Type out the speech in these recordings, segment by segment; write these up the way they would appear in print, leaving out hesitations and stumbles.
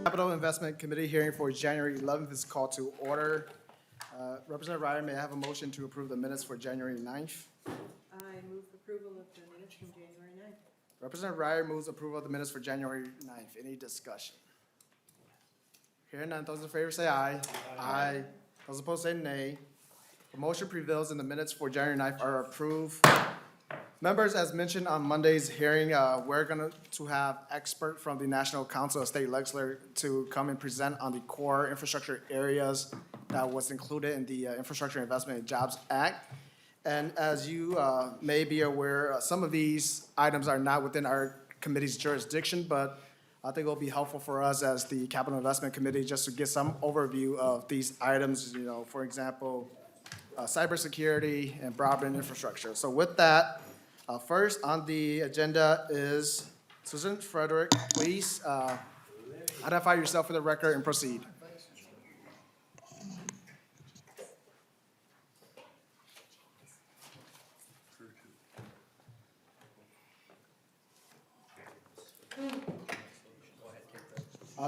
Capital Investment Committee hearing for January 11th is called to order. Representative Ryder, may I have a motion to approve the minutes for January 9th? I move approval of the minutes from January 9th. Representative Ryder moves approval of the minutes for January 9th. Any discussion? Hearing none, those in favor say aye. Aye. Those opposed say nay. The motion prevails and the minutes for January 9th are approved. Members, as mentioned on Monday's hearing, we're going to have expert from the National Council of State Legislators to come and present on the core infrastructure areas that was included in the Infrastructure Investment and Jobs Act. And as you may be aware, some of these items are not within our committee's jurisdiction, but I think it will be helpful for us as the Capital Investment Committee just to get some overview of these items, for example, cybersecurity and broadband infrastructure. So with that, first on the agenda is Susan Frederick. Please identify yourself for the record and proceed.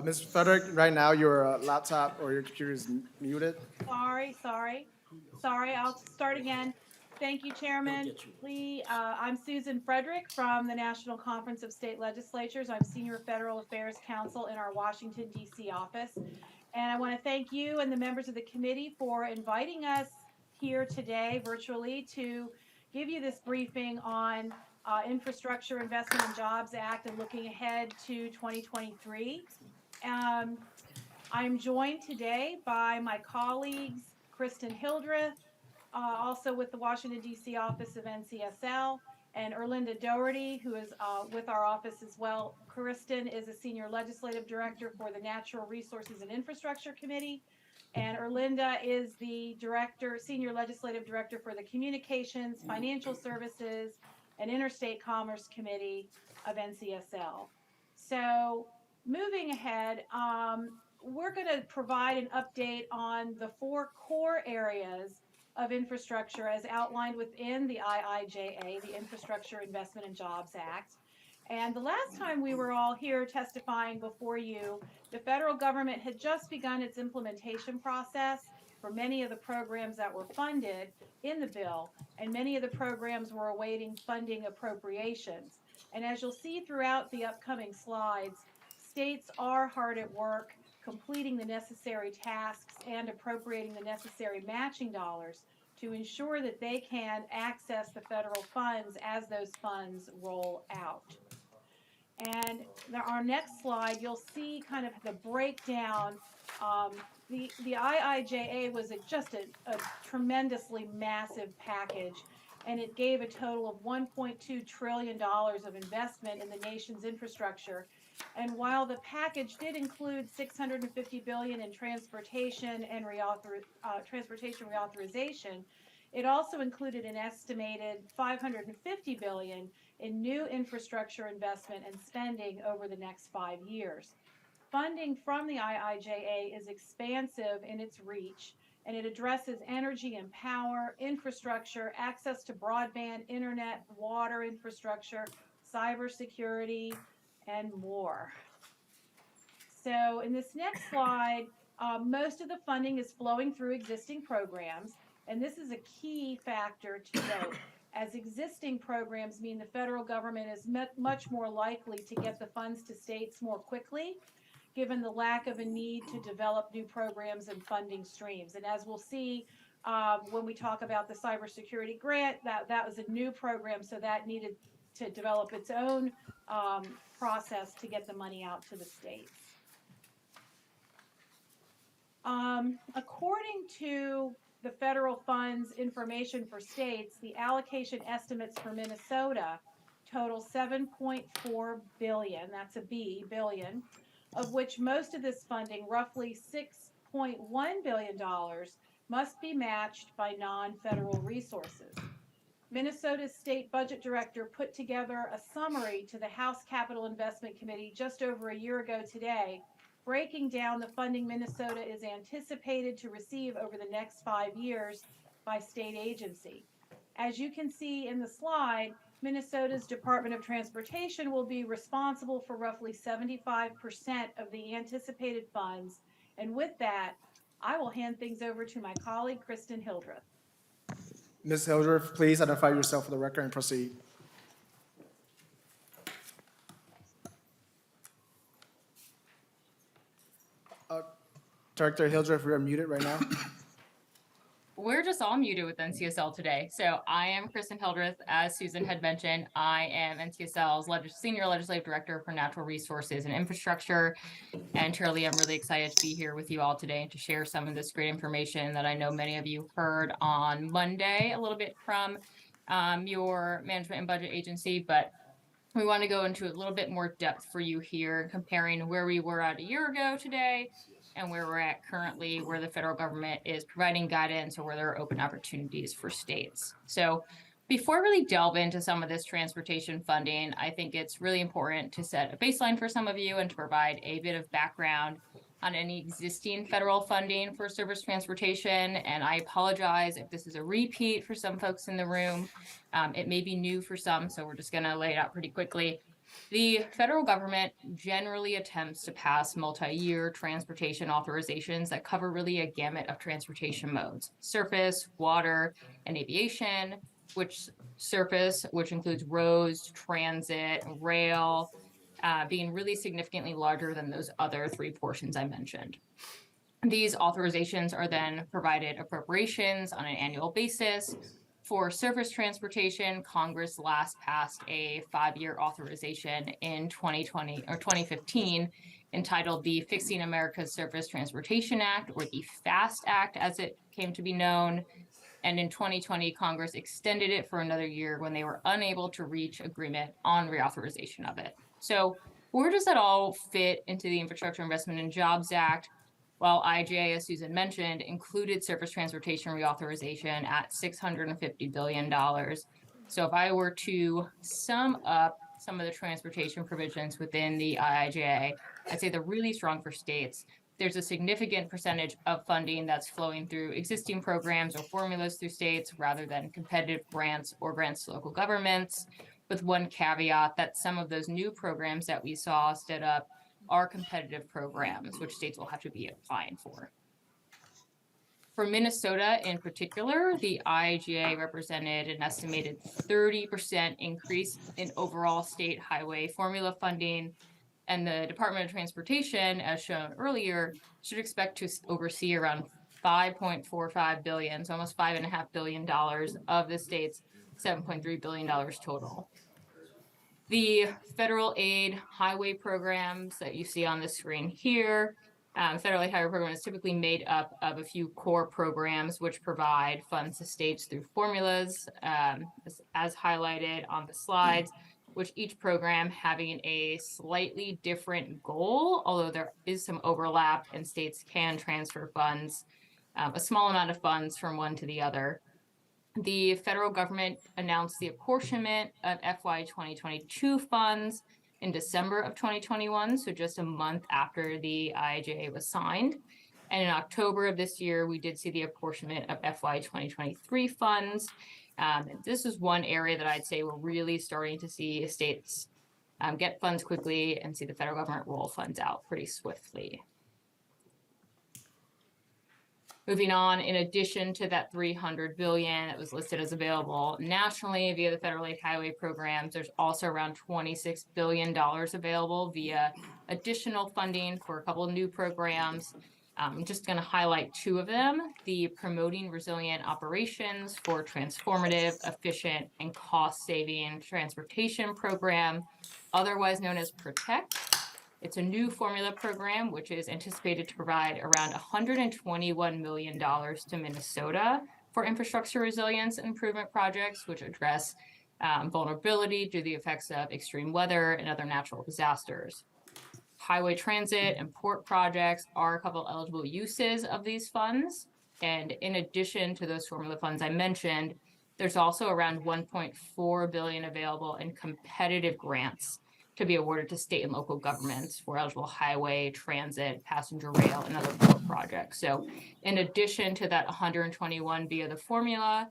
Ms. Frederick, right now your laptop or your computer is muted. Sorry, I'll start again. Thank you, Chairman. I'm Susan Frederick from the National Conference of State Legislatures. I'm Senior Federal Affairs Counsel in our Washington, D.C. office. And I want to thank you and the members of the committee for inviting us here today virtually to give you this briefing on Infrastructure Investment and Jobs Act and looking ahead to 2023. I'm joined today by my colleagues, Kristen Hildreth, also with the Washington, D.C. office of NCSL, and Erlinda Doherty, who is with our office as well. Kristen is a Senior Legislative Director for the Natural Resources and Infrastructure Committee, and Erlinda is the Senior Legislative Director for the Communications, Financial Services, and Interstate Commerce Committee of NCSL. So moving ahead, we're going to provide an update on the 4 core areas of infrastructure as outlined within the IIJA, the Infrastructure Investment and Jobs Act. And the last time we were all here testifying before you, the federal government had just begun its implementation process for many of the programs that were funded in the bill, and many of the programs were awaiting funding appropriations. And as you'll see throughout the upcoming slides, states are hard at work completing the necessary tasks and appropriating the necessary matching dollars to ensure that they can access the federal funds as those funds roll out. And our next slide, you'll see kind of the breakdown. The IIJA was just a tremendously massive package, and it gave a total of $1.2 trillion of investment in the nation's infrastructure. And while the package did include $650 billion in transportation and transportation reauthorization, it also included an estimated $550 billion in new infrastructure investment and spending over the next 5 years. Funding from the IIJA is expansive in its reach, and it addresses energy and power, infrastructure, access to broadband, internet, water infrastructure, cybersecurity, and more. So in this next slide, most of the funding is flowing through existing programs, and this is a key factor to note, as existing programs mean the federal government is much more likely to get the funds to states more quickly, given the lack of a need to develop new programs and funding streams. And as we'll see when we talk about the cybersecurity grant, that was a new program, so that needed to develop its own process to get the money out to the states. According to the federal funds information for states, the allocation estimates for Minnesota total $7.4 billion, that's a B, billion, of which most of this funding, roughly $6.1 billion, must be matched by non-federal resources. Minnesota's state budget director put together a summary to the House Capital Investment Committee just over a year ago today, breaking down the funding Minnesota is anticipated to receive over the next 5 years by state agency. As you can see in the slide, Minnesota's Department of Transportation will be responsible for roughly 75% of the anticipated funds. And with that, I will hand things over to my colleague, Kristen Hildreth. Ms. Hildreth, please identify yourself for the record and proceed. Director Hildreth, we are muted right now. We're just all muted with NCSL today. So I am Kristen Hildreth. As Susan had mentioned, I am NCSL's Senior Legislative Director for Natural Resources and Infrastructure. And Shirley, I'm really excited to be here with you all today and to share some of this great information that I know many of you heard on Monday, a little bit from your management and budget agency, but we want to go into a little bit more depth for you here, comparing where we were at a year ago today and where we're at currently, where the federal government is providing guidance or where there are open opportunities for states. So before I really delve into some of this transportation funding, I think it's really important to set a baseline for some of you and to provide a bit of background on any existing federal funding for surface transportation. And I apologize if this is a repeat for some folks in the room. It may be new for some, so we're just going to lay it out pretty quickly. The federal government generally attempts to pass multi-year transportation authorizations that cover really a gamut of transportation modes: surface, water, and aviation, which includes roads, transit, rail, being really significantly larger than those other three portions I mentioned. These authorizations are then provided appropriations on an annual basis. For surface transportation, Congress last passed a 5-year authorization in 2015 entitled the Fixing America's Surface Transportation Act, or the FAST Act as it came to be known. And in 2020, Congress extended it for another year when they were unable to reach agreement on reauthorization of it. So where does that all fit into the Infrastructure Investment and Jobs Act? Well, IIJA, as Susan mentioned, included surface transportation reauthorization at $650 billion. So if I were to sum up some of the transportation provisions within the IIJA, I'd say they're really strong for states. There's a significant percentage of funding that's flowing through existing programs or formulas through states rather than competitive grants or grants to local governments, with one caveat that some of those new programs that we saw stood up are competitive programs, which states will have to be applying for. For Minnesota in particular, the IIJA represented an estimated 30% increase in overall state highway formula funding, and the Department of Transportation, as shown earlier, should expect to oversee around $5.45 billion, so almost $5.5 billion of the state's $7.3 billion total. The federal aid highway programs that you see on the screen here, federal aid highway program is typically made up of a few core programs which provide funds to states through formulas, as highlighted on the slides, which each program having a slightly different goal, although there is some overlap and states can transfer funds, a small amount of funds from one to the other. The federal government announced the apportionment of FY 2022 funds in December of 2021, so just a month after the IIJA was signed. And in October of this year, we did see the apportionment of FY 2023 funds. This is one area that I'd say we're really starting to see states get funds quickly and see the federal government roll funds out pretty swiftly. Moving on, in addition to that $300 billion that was listed as available nationally via the federal aid highway programs, there's also around $26 billion available via additional funding for a couple of new programs. I'm just going to highlight two of them: the Promoting Resilient Operations for Transformative, Efficient, and Cost-Saving Transportation Program, otherwise known as PROTECT. It's a new formula program which is anticipated to provide around $121 million to Minnesota for infrastructure resilience and improvement projects which address vulnerability due to the effects of extreme weather and other natural disasters. Highway transit and port projects are a couple eligible uses of these funds. And in addition to those formula funds I mentioned, there's also around $1.4 billion available in competitive grants to be awarded to state and local governments for eligible highway, transit, passenger rail, and other port projects. So in addition to that 121 via the formula,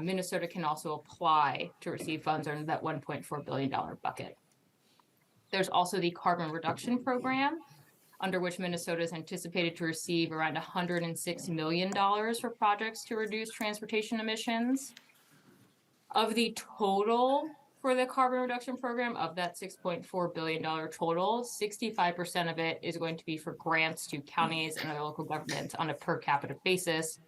Minnesota can also apply to receive funds under that $1.4 billion bucket. There's also the carbon reduction program, under which Minnesota is anticipated to receive around $106 million for projects to reduce transportation emissions. Of the total for the carbon reduction program, of that $6.4 billion total, 65% of it is going to be for grants to counties and other local governments on a per capita basis.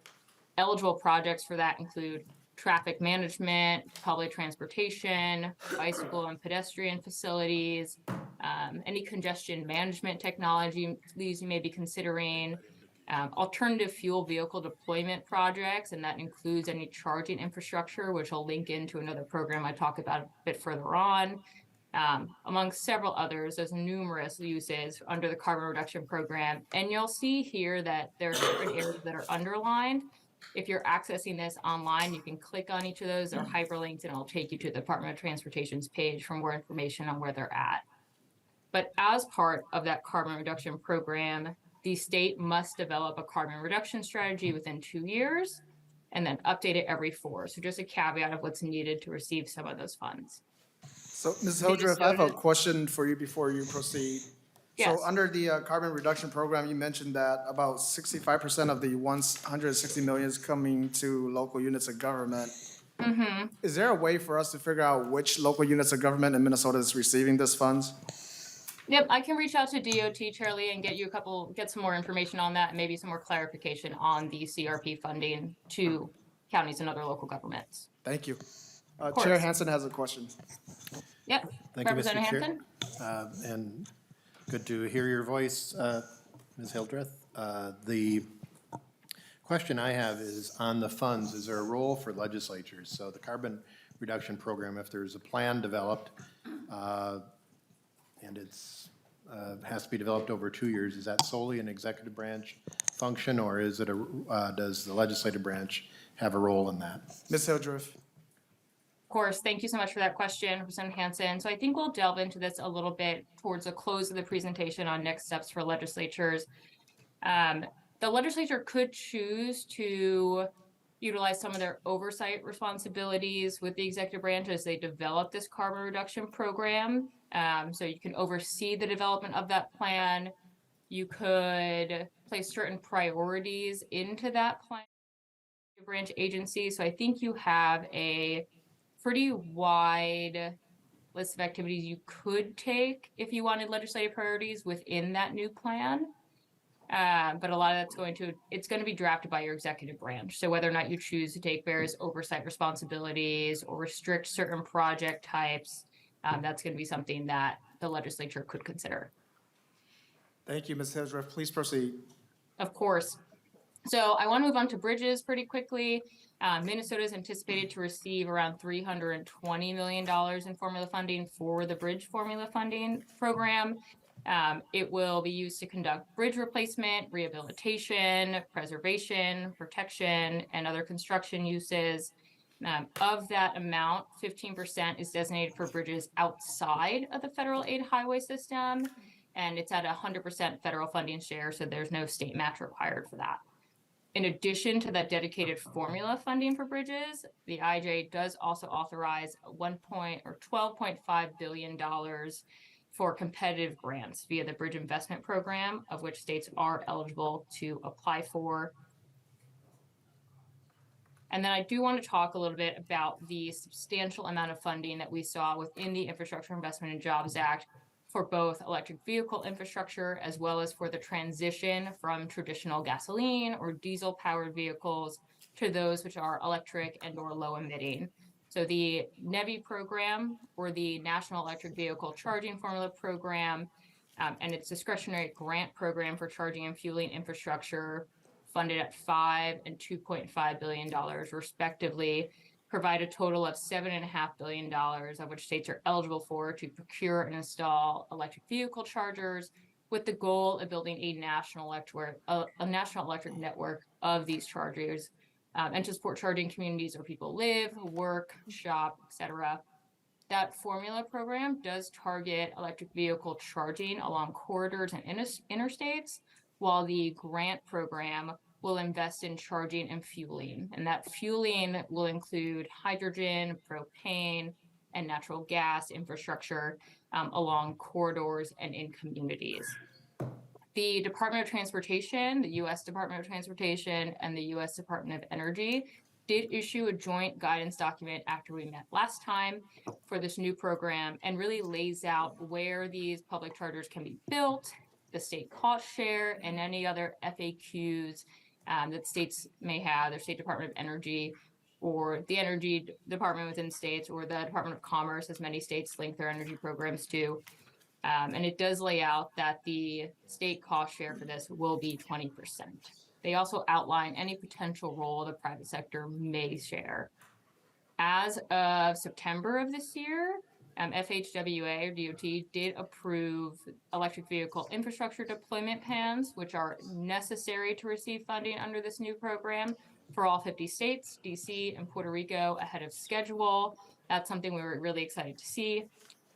Eligible projects for that include traffic management, public transportation, bicycle and pedestrian facilities, any congestion management technologies you may be considering, alternative fuel vehicle deployment projects, and that includes any charging infrastructure, which I'll link into another program I talk about a bit further on. Among several others, there's numerous uses under the carbon reduction program, and you'll see here that there are certain areas that are underlined. If you're accessing this online, you can click on each of those. They're hyperlinked, and it'll take you to the Department of Transportation's page for more information on where they're at. But as part of that carbon reduction program, the state must develop a carbon reduction strategy within 2 years and then update it every 4. So just a caveat of what's needed to receive some of those funds. So, Ms. Hildreth, I have a Minnesota- question for you before you proceed. Yes. So under the carbon reduction program, you mentioned that about 65% of the 160 million is coming to local units of government. Mm-hmm. Is there a way for us to figure out which local units of government in Minnesota is receiving this funds? Yep, I can reach out to DOT, Charlie, and get some more information on that, and maybe some more clarification on the CRP funding to counties and other local governments. Thank you. Chair course. Hansen has a question. Yep, Thank you, Mr. Representative Chair. Hanson? And good to hear your voice, Ms. Hildreth. The question I have is on the funds, is there a role for legislatures? So the carbon reduction program, if there's a plan developed, and it's, has to be developed over 2 years, is that solely an executive branch function, or is it does the legislative branch have a role in that? Ms. Hildreth. Of course, thank you so much for that question, Representative Hanson. So I think we'll delve into this a little bit towards the close of the presentation on next steps for legislatures. The legislature could choose to utilize some of their oversight responsibilities with the executive branch as they develop this carbon reduction program. So you can oversee the development of that plan. You could place certain priorities into that plan, branch agency. So I think you have a pretty wide list of activities you could take if you wanted legislative priorities within that new plan. But a lot of that's it's going to be drafted by your executive branch. So whether or not you choose to take various oversight responsibilities or restrict certain project types, that's going to be something that the legislature could consider. Thank you, Ms. Hildreth. Please proceed. Of course. So I want to move on to bridges pretty quickly. Minnesota is anticipated to receive around $320 million in formula funding for the bridge formula funding program. It will be used to conduct bridge replacement, rehabilitation, preservation, protection, and other construction uses. Of that amount, 15% is designated for bridges outside of the federal aid highway system, and it's at 100% federal funding share, so there's no state match required for that. In addition to that dedicated formula funding for bridges, the IJ does also authorize $12.5 billion for competitive grants via the Bridge Investment Program, of which states are eligible to apply for. And then I do want to talk a little bit about the substantial amount of funding that we saw within the Infrastructure Investment and Jobs Act for both electric vehicle infrastructure as well as for the transition from traditional gasoline or diesel powered vehicles to those which are electric and or low emitting. So the NEVI program, or the National Electric Vehicle Charging Formula Program, and its discretionary grant program for charging and fueling infrastructure, funded at $5 and $2.5 billion respectively, provide a total of $7.5 billion, of which states are eligible for to procure and install electric vehicle chargers, with the goal of building a national electric network of these chargers, and to support charging communities where people live, work, shop, etc. That formula program does target electric vehicle charging along corridors and interstates, while the grant program will invest in charging and fueling. And that fueling will include hydrogen, propane, and natural gas infrastructure along corridors and in communities. The Department of Transportation, the U.S. Department of Transportation, and the U.S. Department of Energy did issue a joint guidance document after we met last time for this new program, and really lays out where these public chargers can be built, the state cost share, and any other FAQs that states may have, their State Department of Energy, or the Energy Department within states, or the Department of Commerce, as many states link their energy programs to. And it does lay out that the state cost share for this will be 20%. They also outline any potential role the private sector may share. As of September of this year, FHWA or DOT did approve electric vehicle infrastructure deployment plans, which are necessary to receive funding under this new program for all 50 states, DC, and Puerto Rico ahead of schedule. That's something we were really excited to see.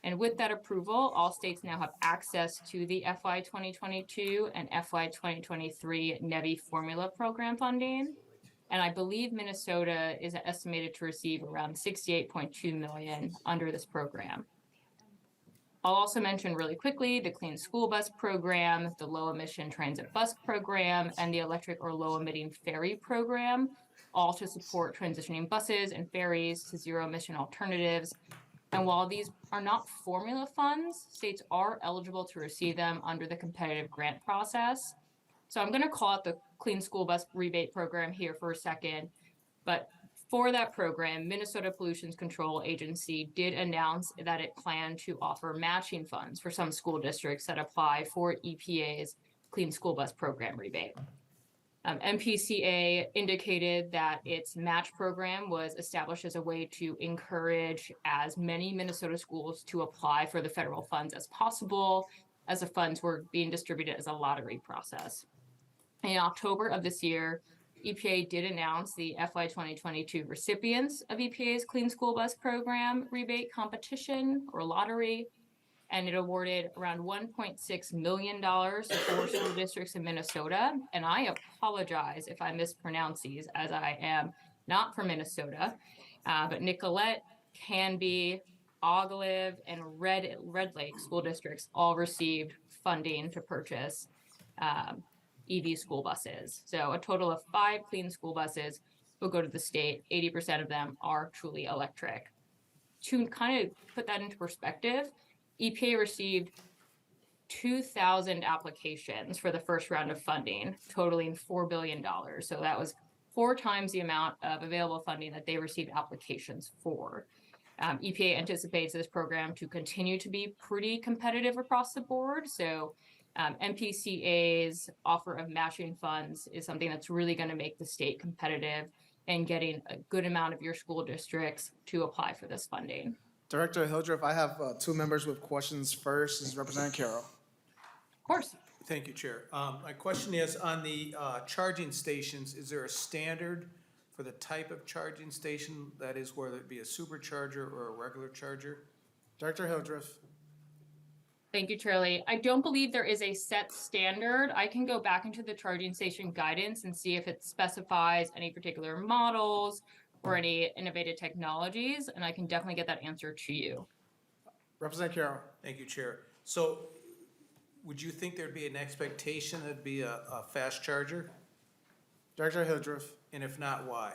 And with that approval, all states now have access to the FY 2022 and FY 2023 NEVI formula program funding. And I believe Minnesota is estimated to receive around 68.2 million under this program. I'll also mention really quickly the Clean School Bus Program, the Low Emission Transit Bus Program, and the Electric or Low Emitting Ferry Program, all to support transitioning buses and ferries to zero emission alternatives. And while these are not formula funds, states are eligible to receive them under the competitive grant process. So I'm going to call out the Clean School Bus Rebate Program here for a second. But for that program, Minnesota Pollution Control Agency did announce that it planned to offer matching funds for some school districts that apply for EPA's Clean School Bus Program rebate. MPCA indicated that its match program was established as a way to encourage as many Minnesota schools to apply for the federal funds as possible, as the funds were being distributed as a lottery process. In October of this year, EPA did announce the FY 2022 recipients of EPA's Clean School Bus Program rebate competition or lottery, and it awarded around $1.6 million for school districts in Minnesota. And I apologize if I mispronounce these, as I am not from Minnesota, but Nicollet, Canby, Ogilvie, and Red Lake school districts all received funding to purchase EV school buses. So a total of 5 clean school buses will go to the state. 80% of them are truly electric. To kind of put that into perspective, EPA received 2,000 applications for the first round of funding, totaling $4 billion. So that was 4 times the amount of available funding that they received applications for. EPA anticipates this program to continue to be pretty competitive across the board. So MPCA's offer of matching funds is something that's really going to make the state competitive and getting a good amount of your school districts to apply for this funding. Director Hildreth, I have 2 members with questions. First is Representative Carroll. Of course. Thank you, Chair. My question is, on the charging stations, is there a standard for the type of charging station, that is, whether it be a supercharger or a regular charger? Director Hildreth. Thank you, Charlie. I don't believe there is a set standard. I can go back into the charging station guidance and see if it specifies any particular models or any innovative technologies, and I can definitely get that answer to you. Representative Carroll. Thank you, Chair. So would you think there'd be an expectation that'd be a fast charger? Director Hildreth. And if not, why?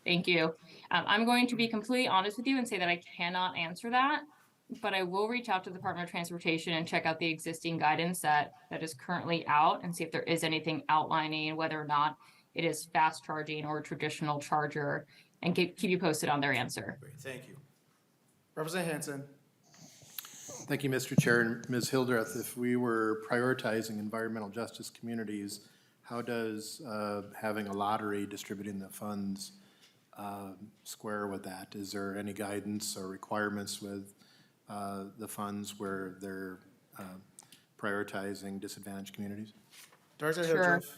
Thank you. I'm going to be completely honest with you and say that I cannot answer that, but I will reach out to the Department of Transportation and check out the existing guidance that is currently out and see if there is anything outlining whether or not it is fast charging or a traditional charger, and keep you posted on their answer. Great, thank you. Representative Hanson. Thank you, Mr. Chair. And Ms. Hildreth, if we were prioritizing environmental justice communities, how does having a lottery distributing the funds square with that? Is there any guidance or requirements with the funds where they're prioritizing disadvantaged communities? Director Sure. Hildreth.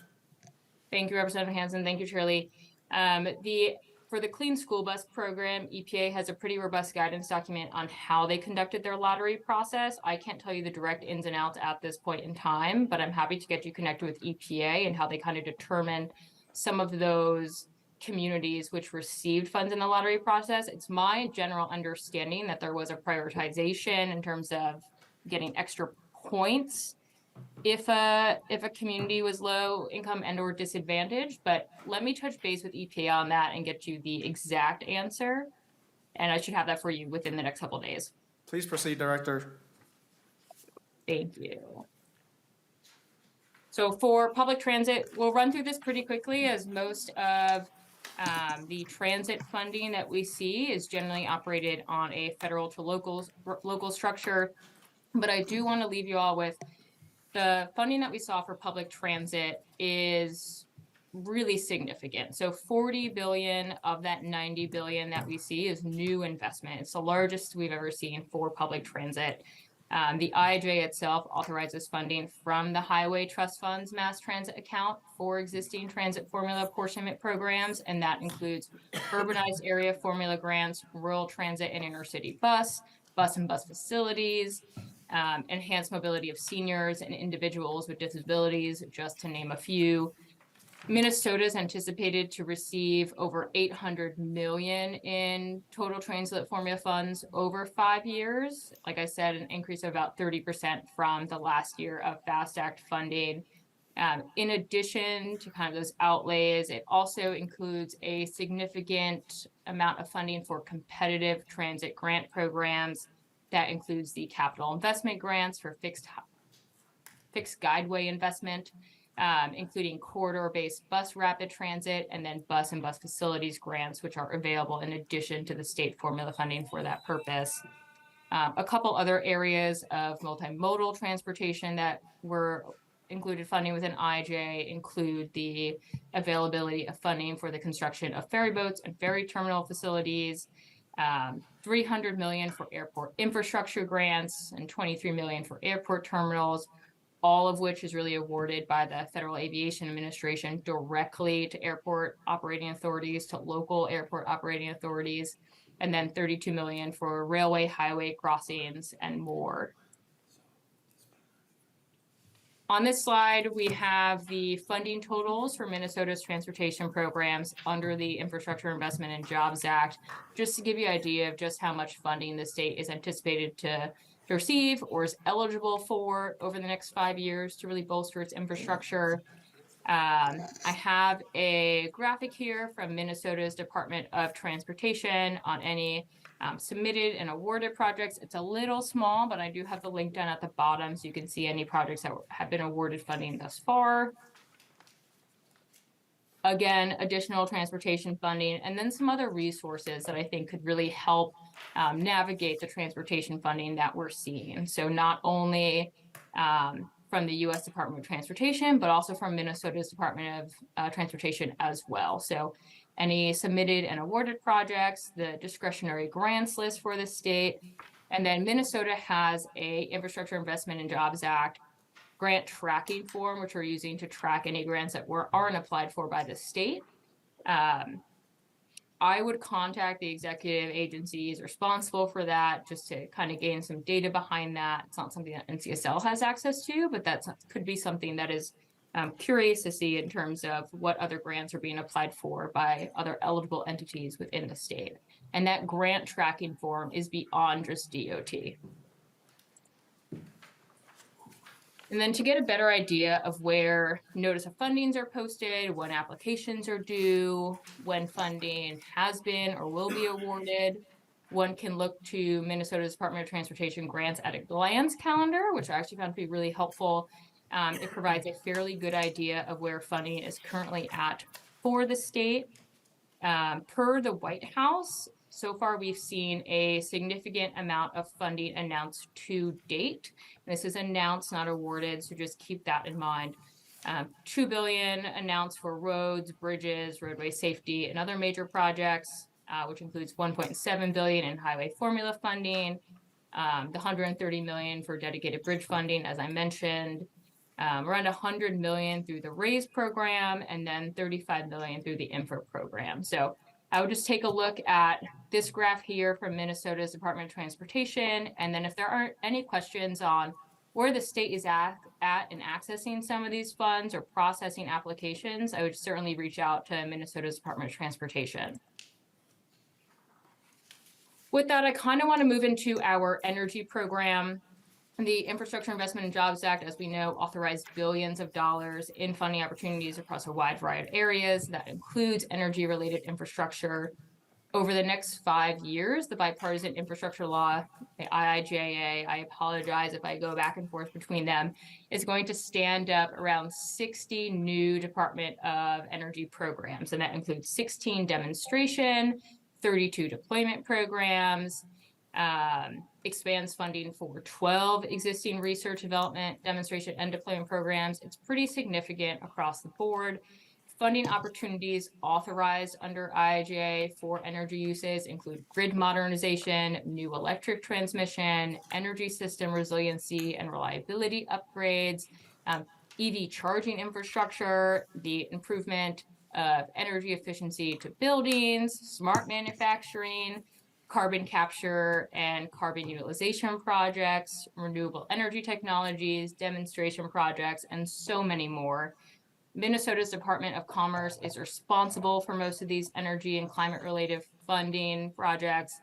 Thank you, Representative Hanson. Thank you, Shirley. The for the Clean School Bus Program, EPA has a pretty robust guidance document on how they conducted their lottery process. I can't tell you the direct ins and outs at this point in time, but I'm happy to get you connected with EPA and how they kind of determined some of those communities which received funds in the lottery process. It's my general understanding that there was a prioritization in terms of getting extra points if a community was low income and or disadvantaged, but let me touch base with EPA on that and get you the exact answer. And I should have that for you within the next couple of days. Please proceed, Director. Thank you. So for public transit, we'll run through this pretty quickly as most of the transit funding that we see is generally operated on a federal to local structure. But I do want to leave you all with the funding that we saw for public transit is really significant. So 40 billion of that 90 billion that we see is new investment. It's the largest we've ever seen for public transit. The IIJ itself authorizes funding from the Highway Trust Fund's Mass Transit account for existing transit formula apportionment programs, and that includes urbanized area formula grants, rural transit and intercity bus and bus facilities, enhanced mobility of seniors and individuals with disabilities, just to name a few. Minnesota is anticipated to receive over 800 million in total transit formula funds over 5 years. Like I said, an increase of about 30% from the last year of FAST Act funding. In addition to kind of those outlays, it also includes a significant amount of funding for competitive transit grant programs. That includes the capital investment grants for fixed guideway investment, including corridor-based bus rapid transit, and then bus and bus facilities grants, which are available in addition to the state formula funding for that purpose. A couple other areas of multimodal transportation that were included funding within IIJ include the availability of funding for the construction of ferry boats and ferry terminal facilities, 300 million for airport infrastructure grants, and 23 million for airport terminals, all of which is really awarded by the Federal Aviation Administration directly to airport operating authorities, to local airport operating authorities, and then 32 million for railway, highway crossings, and more. On this slide, we have the funding totals for Minnesota's transportation programs under the Infrastructure Investment and Jobs Act, just to give you an idea of just how much funding the state is anticipated to receive or is eligible for over the next 5 years to really bolster its infrastructure. I have a graphic here from Minnesota's Department of Transportation on any submitted and awarded projects. It's a little small, but I do have the link down at the bottom so you can see any projects that have been awarded funding thus far. Again, additional transportation funding, and then some other resources that I think could really help navigate the transportation funding that we're seeing. So not only from the U.S. Department of Transportation, but also from Minnesota's Department of Transportation as well. So any submitted and awarded projects, the discretionary grants list for the state, and then Minnesota has a Infrastructure Investment and Jobs Act grant tracking form, which we're using to track any grants that aren't applied for by the state. I would contact the executive agencies responsible for that just to kind of gain some data behind that. It's not something that NCSL has access to, but that could be something that is curious to see in terms of what other grants are being applied for by other eligible entities within the state. And that grant tracking form is beyond just DOT. And then to get a better idea of where notice of fundings are posted, when applications are due, when funding has been or will be awarded, one can look to Minnesota's Department of Transportation Grants at a Glance calendar, which I actually found to be really helpful. It provides a fairly good idea of where funding is currently at for the state. Per the White House, so far we've seen a significant amount of funding announced to date. This is announced, not awarded, so just keep that in mind. $2 billion announced for roads, bridges, roadway safety, and other major projects, which includes $1.7 billion in highway formula funding, the $130 million for dedicated bridge funding, as I mentioned, around $100 million through the RAISE program, and then $35 million through the INFRA program. So I would just take a look at this graph here from Minnesota's Department of Transportation. And then if there aren't any questions on where the state is at in accessing some of these funds or processing applications, I would certainly reach out to Minnesota's Department of Transportation. With that, I kind of want to move into our energy program. The Infrastructure Investment and Jobs Act, as we know, authorized billions of dollars in funding opportunities across a wide variety of areas. That includes energy-related infrastructure. Over the next 5 years, the bipartisan infrastructure law, the IIJA, I apologize if I go back and forth between them, is going to stand up around 60 new Department of Energy programs. And that includes 16 demonstration, 32 deployment programs, expands funding for 12 existing research, development, demonstration, and deployment programs. It's pretty significant across the board. Funding opportunities authorized under IIJA for energy uses include grid modernization, new electric transmission, energy system resiliency and reliability upgrades, EV charging infrastructure, the improvement of energy efficiency to buildings, smart manufacturing, carbon capture and carbon utilization projects, renewable energy technologies, demonstration projects, and so many more. Minnesota's Department of Commerce is responsible for most of these energy and climate-related funding projects.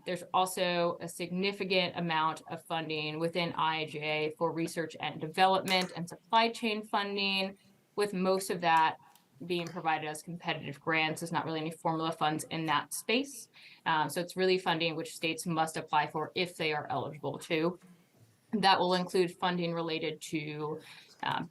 There's also a significant amount of funding within IIJA for research and development and supply chain funding, with most of that being provided as competitive grants. There's not really any formula funds in that space. So it's really funding which states must apply for if they are eligible to. That will include funding related to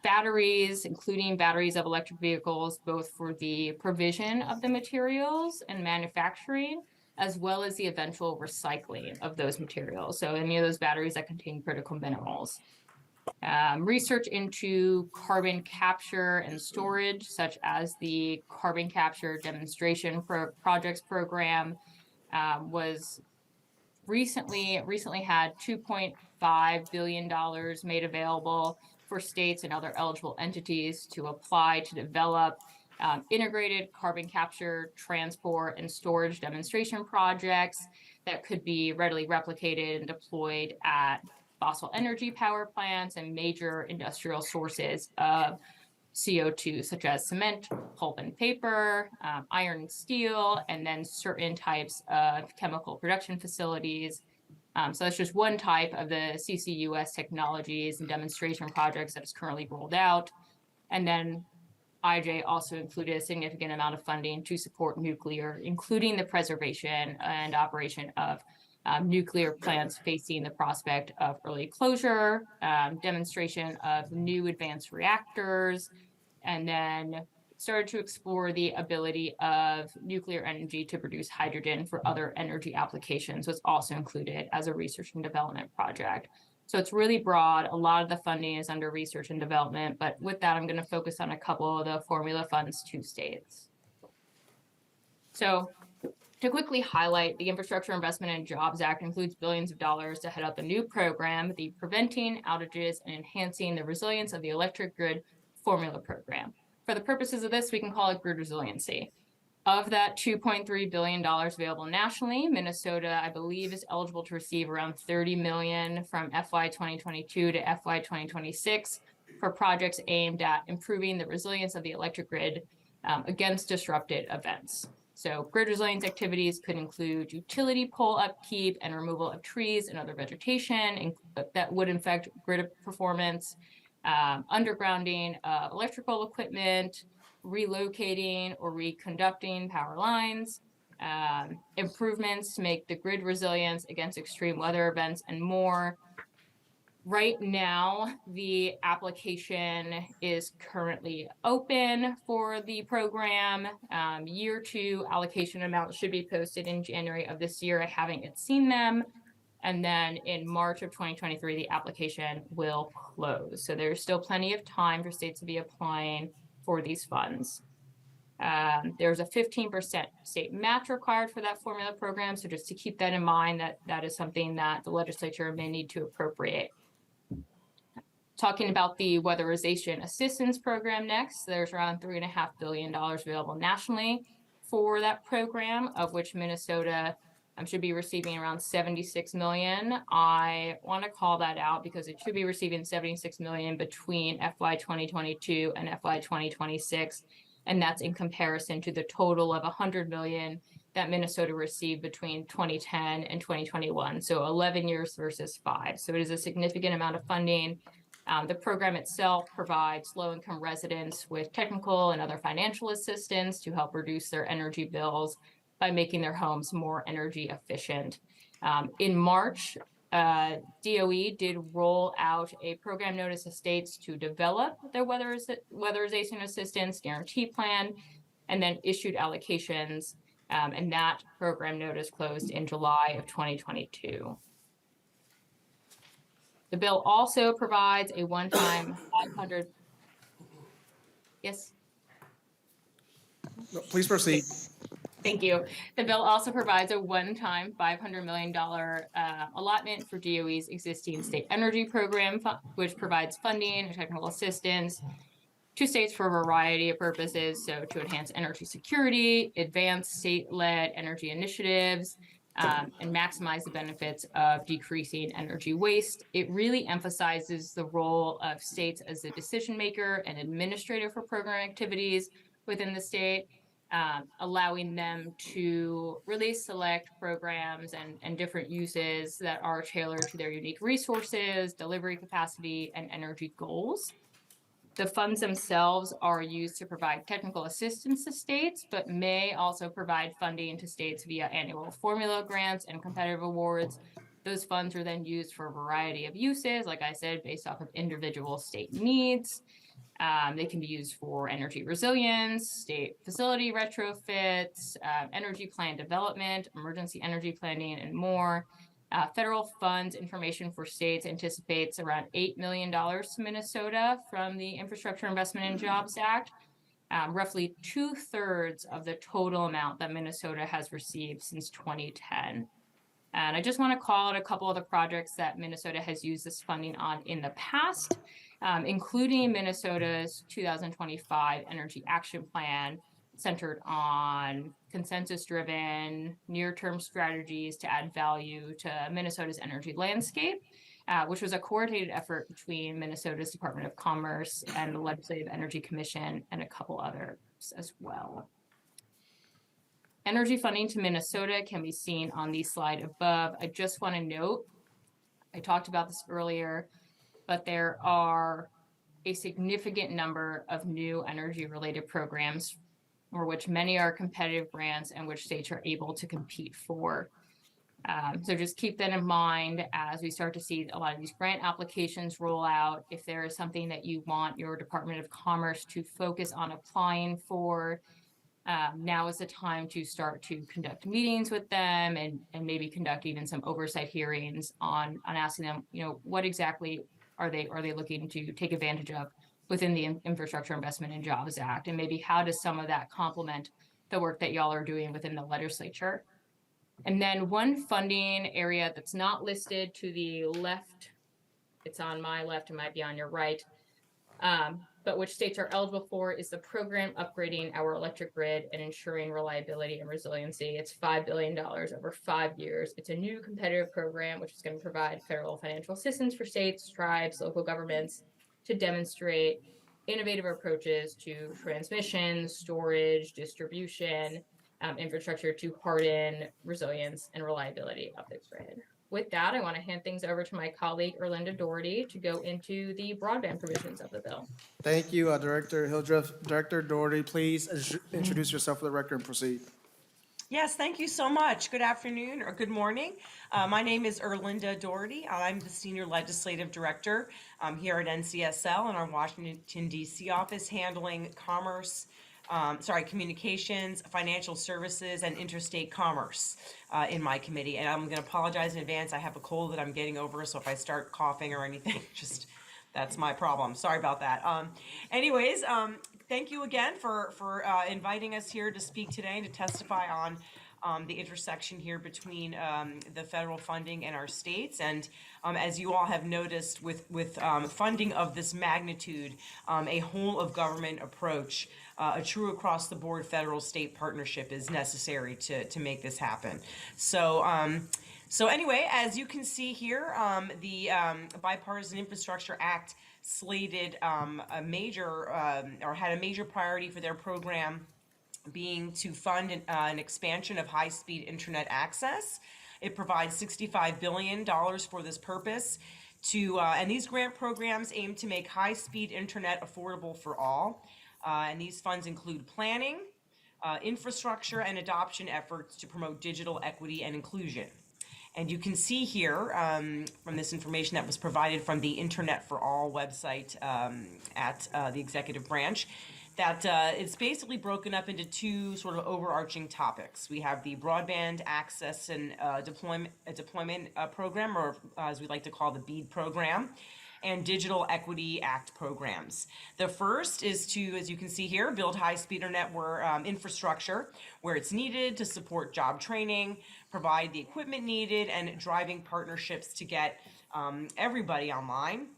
batteries, including batteries of electric vehicles, both for the provision of the materials and manufacturing, as well as the eventual recycling of those materials. So any of those batteries that contain critical minerals. Research into carbon capture and storage, such as the Carbon Capture Demonstration Projects Program, was recently had $2.5 billion made available for states and other eligible entities to apply to develop integrated carbon capture, transport, and storage demonstration projects that could be readily replicated and deployed at fossil energy power plants and major industrial sources of CO2, such as cement, pulp and paper, iron and steel, and then certain types of chemical production facilities. So that's just one type of the CCUS technologies and demonstration projects that is currently rolled out. And then IIJA also included a significant amount of funding to support nuclear, including the preservation and operation of nuclear plants facing the prospect of early closure, demonstration of new advanced reactors, and then started to explore the ability of nuclear energy to produce hydrogen for other energy applications, was also included as a research and development project. So it's really broad. A lot of the funding is under research and development, but with that, I'm going to focus on a couple of the formula funds to states. So to quickly highlight, the Infrastructure Investment and Jobs Act includes billions of dollars to head up a new program, the Preventing Outages and Enhancing the Resilience of the Electric Grid Formula Program. For the purposes of this, we can call it grid resiliency. Of that $2.3 billion available nationally, Minnesota, I believe, is eligible to receive around $30 million from FY 2022 to FY 2026 for projects aimed at improving the resilience of the electric grid against disrupted events. So grid resilience activities could include utility pole upkeep and removal of trees and other vegetation that would affect grid performance, undergrounding of electrical equipment, relocating or reconducting power lines, improvements to make the grid resilient against extreme weather events, and more. Right now, the application is currently open for the program. Year 2 allocation amounts should be posted in January of this year. I haven't yet seen them. And then in March of 2023, the application will close. So there's still plenty of time for states to be applying for these funds. There's a 15% state match required for that formula program. So just to keep that in mind, that is something that the legislature may need to appropriate. Talking about the Weatherization Assistance Program next, there's around $3.5 billion available nationally for that program, of which Minnesota should be receiving around 76 million. I want to call that out because it should be receiving 76 million between FY 2022 and FY 2026. And that's in comparison to the total of 100 million that Minnesota received between 2010 and 2021. So 11 years versus 5. So it is a significant amount of funding. The program itself provides low-income residents with technical and other financial assistance to help reduce their energy bills by making their homes more energy efficient. In March, DOE did roll out a program notice to states to develop their weatherization assistance guarantee plan, and then issued allocations, and that program notice closed in July of 2022. The bill also provides a one-time 500. Yes. No, please proceed. Thank you. The bill also provides a one-time $500 million allotment for DOE's existing state energy program, which provides funding and technical assistance to states for a variety of purposes. So to enhance energy security, advance state-led energy initiatives, and maximize the benefits of decreasing energy waste. It really emphasizes the role of states as a decision maker and administrator for program activities within the state, allowing them to really select programs and different uses that are tailored to their unique resources, delivery capacity, and energy goals. The funds themselves are used to provide technical assistance to states, but may also provide funding to states via annual formula grants and competitive awards. Those funds are then used for a variety of uses, like I said, based off of individual state needs. They can be used for energy resilience, state facility retrofits, energy plan development, emergency energy planning, and more. Federal funds information for states anticipates around $8 million to Minnesota from the Infrastructure Investment and Jobs Act, roughly 2/3 of the total amount that Minnesota has received since 2010. And I just want to call out a couple of the projects that Minnesota has used this funding on in the past, including Minnesota's 2025 Energy Action Plan, centered on consensus-driven, near-term strategies to add value to Minnesota's energy landscape, which was a coordinated effort between Minnesota's Department of Commerce and the Legislative Energy Commission and a couple others as well. Energy funding to Minnesota can be seen on the slide above. I just want to note, I talked about this earlier, but there are a significant number of new energy-related programs for which many are competitive grants and which states are able to compete for. So just keep that in mind as we start to see a lot of these grant applications roll out. If there is something that you want your Department of Commerce to focus on applying for, now is the time to start to conduct meetings with them and maybe conduct even some oversight hearings on asking them, what exactly are they looking to take advantage of within the Infrastructure Investment and Jobs Act, and maybe how does some of that complement the work that y'all are doing within the legislature. And then one funding area that's not listed to the left, it's on my left, it might be on your right, but which states are eligible for is the program upgrading our electric grid and ensuring reliability and resiliency. It's $5 billion over 5 years. It's a new competitive program which is going to provide federal financial assistance for states, tribes, local governments to demonstrate innovative approaches to transmission, storage, distribution, infrastructure to harden resilience and reliability of the grid. With that, I want to hand things over to my colleague, Erlinda Doherty, to go into the broadband provisions of the bill. Thank you, Director Hildreth. Director Doherty, please introduce yourself for the record and proceed. Yes, thank you so much. Good afternoon or good morning. My name is Erlinda Doherty. I'm the Senior Legislative Director here at NCSL in our Washington, D.C. office, handling communications, financial services, and interstate commerce in my committee. And I'm going to apologize in advance. I have a cold that I'm getting over, so if I start coughing or anything, just that's my problem. Sorry about that. Thank you again for inviting us here to speak today and to testify on the intersection here between the federal funding and our states. And as you all have noticed, with funding of this magnitude, a whole of government approach, a true across the board federal state partnership is necessary to make this happen. So anyway, as you can see here, the Bipartisan Infrastructure Act slated a major or had a major priority for their program being to fund an expansion of high-speed internet access. It provides $65 billion for this purpose. And these grant programs aim to make high-speed internet affordable for all. And these funds include planning, infrastructure, and adoption efforts to promote digital equity and inclusion. And you can see here from this information that was provided from the Internet for All website at the executive branch that it's basically broken up into two sort of overarching topics. We have the broadband access and deployment program, or as we like to call the BEAD program, and Digital Equity Act programs. The first is to, as you can see here, build high-speed internet infrastructure where it's needed to support job training, provide the equipment needed, and driving partnerships to get everybody online.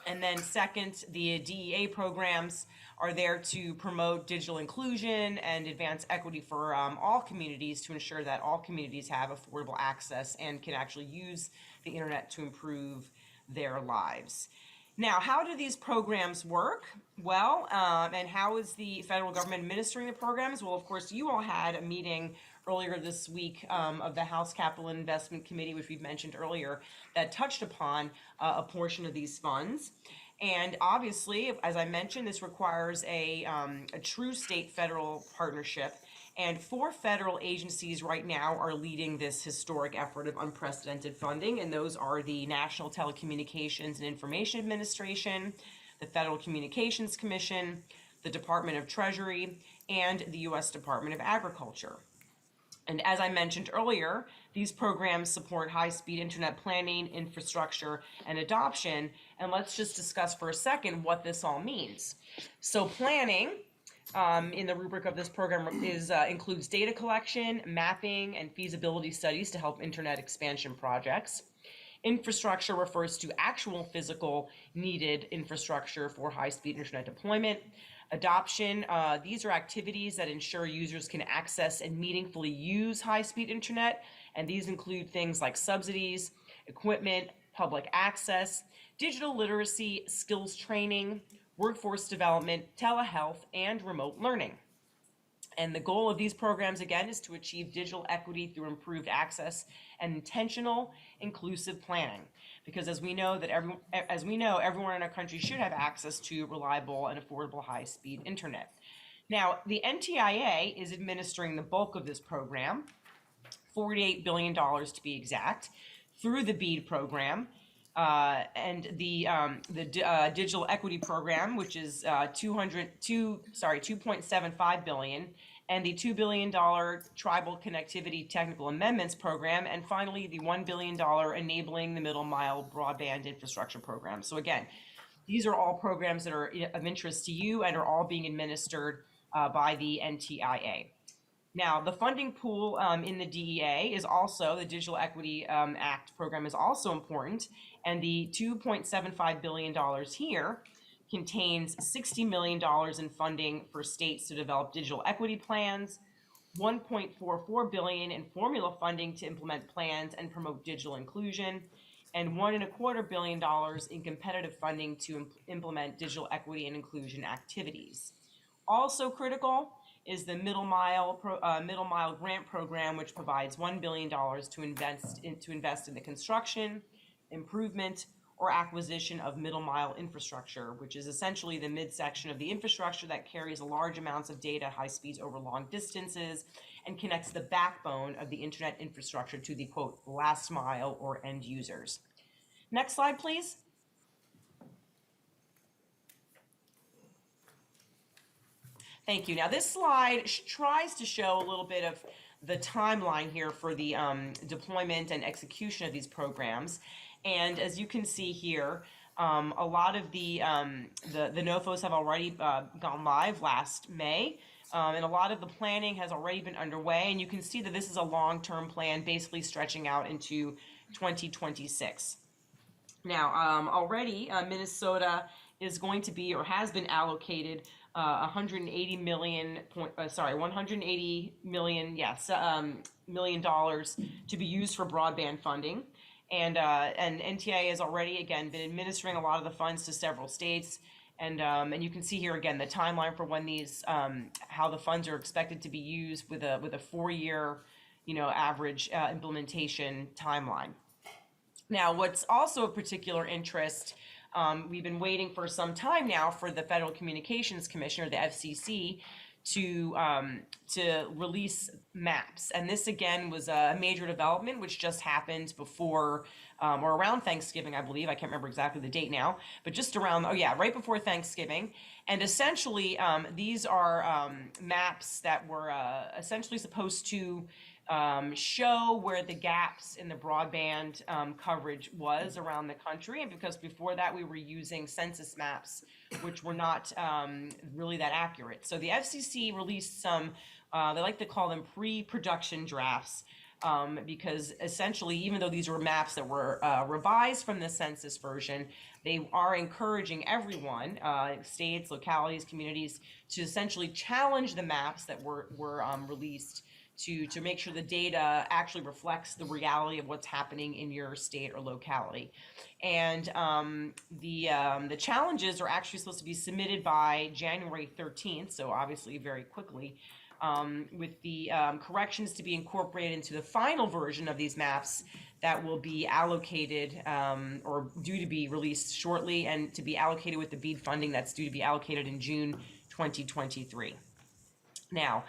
And then second, the DEA programs are there to promote digital inclusion and advance equity for all communities to ensure that all communities have affordable access and can actually use the internet to improve their lives. Now, how do these programs work? Well, and how is the federal government administering the programs? Well, of course, you all had a meeting earlier this week of the House Capital Investment Committee, which we've mentioned earlier, that touched upon a portion of these funds. And obviously, as I mentioned, this requires a true state-federal partnership. And 4 federal agencies right now are leading this historic effort of unprecedented funding, and those are the National Telecommunications and Information Administration, the Federal Communications Commission, the Department of Treasury, and the U.S. Department of Agriculture. And as I mentioned earlier, these programs support high-speed internet planning, infrastructure, and adoption. And let's just discuss for a second what this all means. So planning, in the rubric of this program, includes data collection, mapping, and feasibility studies to help internet expansion projects. Infrastructure refers to actual physical needed infrastructure for high-speed internet deployment. Adoption, these are activities that ensure users can access and meaningfully use high-speed internet, and these include things like subsidies, equipment, public access, digital literacy, skills training, workforce development, telehealth, and remote learning. And the goal of these programs, again, is to achieve digital equity through improved access and intentional, inclusive planning. Because as we know, everyone in our country should have access to reliable and affordable high-speed internet. Now, the NTIA is administering the bulk of this program, $48 billion to be exact, through the BEAD program. And the digital equity program, which is $2.75 billion, and the $2 billion tribal connectivity technical amendments program, and finally the $1 billion enabling the middle mile broadband infrastructure program. So again, these are all programs that are of interest to you and are all being administered by the NTIA. Now, the funding pool in the DEA is also, the Digital Equity Act program is also important, and the $2.75 billion here contains $60 million in funding for states to develop digital equity plans, $1.44 billion in formula funding to implement plans and promote digital inclusion, and $1.25 billion in competitive funding to implement digital equity and inclusion activities. Also critical is the Middle Mile Grant Program, which provides $1 billion to invest in the construction, improvement, or acquisition of middle mile infrastructure, which is essentially the midsection of the infrastructure that carries large amounts of data, high speeds over long distances, and connects the backbone of the internet infrastructure to the, quote, last mile or end users. Next slide, please. Thank you. Now, this slide tries to show a little bit of the timeline here for the deployment and execution of these programs. And as you can see here, a lot of the NOFOs have already gone live last May. And a lot of the planning has already been underway, and you can see that this is a long-term plan, basically stretching out into 2026. Now, already Minnesota is going to be or has been allocated 180 million million dollars to be used for broadband funding. And NTIA has already, again, been administering a lot of the funds to several states. And you can see here again the timeline for when these how the funds are expected to be used with a 4-year average implementation timeline. Now, what's also of particular interest, we've been waiting for some time now for the Federal Communications Commission, or the FCC, to release maps. And this, again, was a major development which just happened before or around Thanksgiving, I believe. I can't remember exactly the date now, but just around, right before Thanksgiving. And essentially, these are maps that were essentially supposed to show where the gaps in the broadband coverage was around the country. And because before that we were using census maps, which were not really that accurate. So the FCC released some, they like to call them pre-production drafts, because essentially, even though these were maps that were revised from the census version, they are encouraging everyone, states, localities, communities, to essentially challenge the maps that were released to make sure the data actually reflects the reality of what's happening in your state or locality. And the challenges are actually supposed to be submitted by January 13th, so obviously very quickly, with the corrections to be incorporated into the final version of these maps that will be allocated or due to be released shortly, and to be allocated with the BEAD funding that's due to be allocated in June 2023. Now,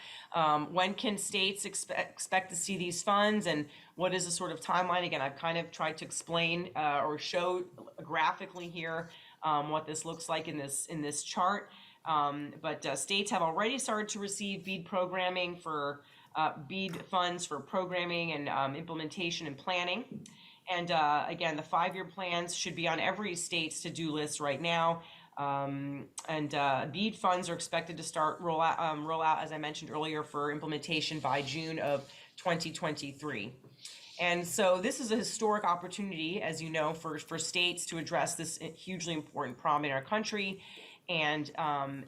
when can states expect to see these funds, and what is the sort of timeline? Again, I've kind of tried to explain or show graphically here what this looks like in this chart. But states have already started to receive BEAD programming for BEAD funds for programming and implementation and planning. And again, the 5-year plans should be on every state's to-do list right now. BEAD funds are expected to start roll out, as I mentioned earlier, for implementation by June of 2023. And so this is a historic opportunity, as you know, for states to address this hugely important problem in our country. And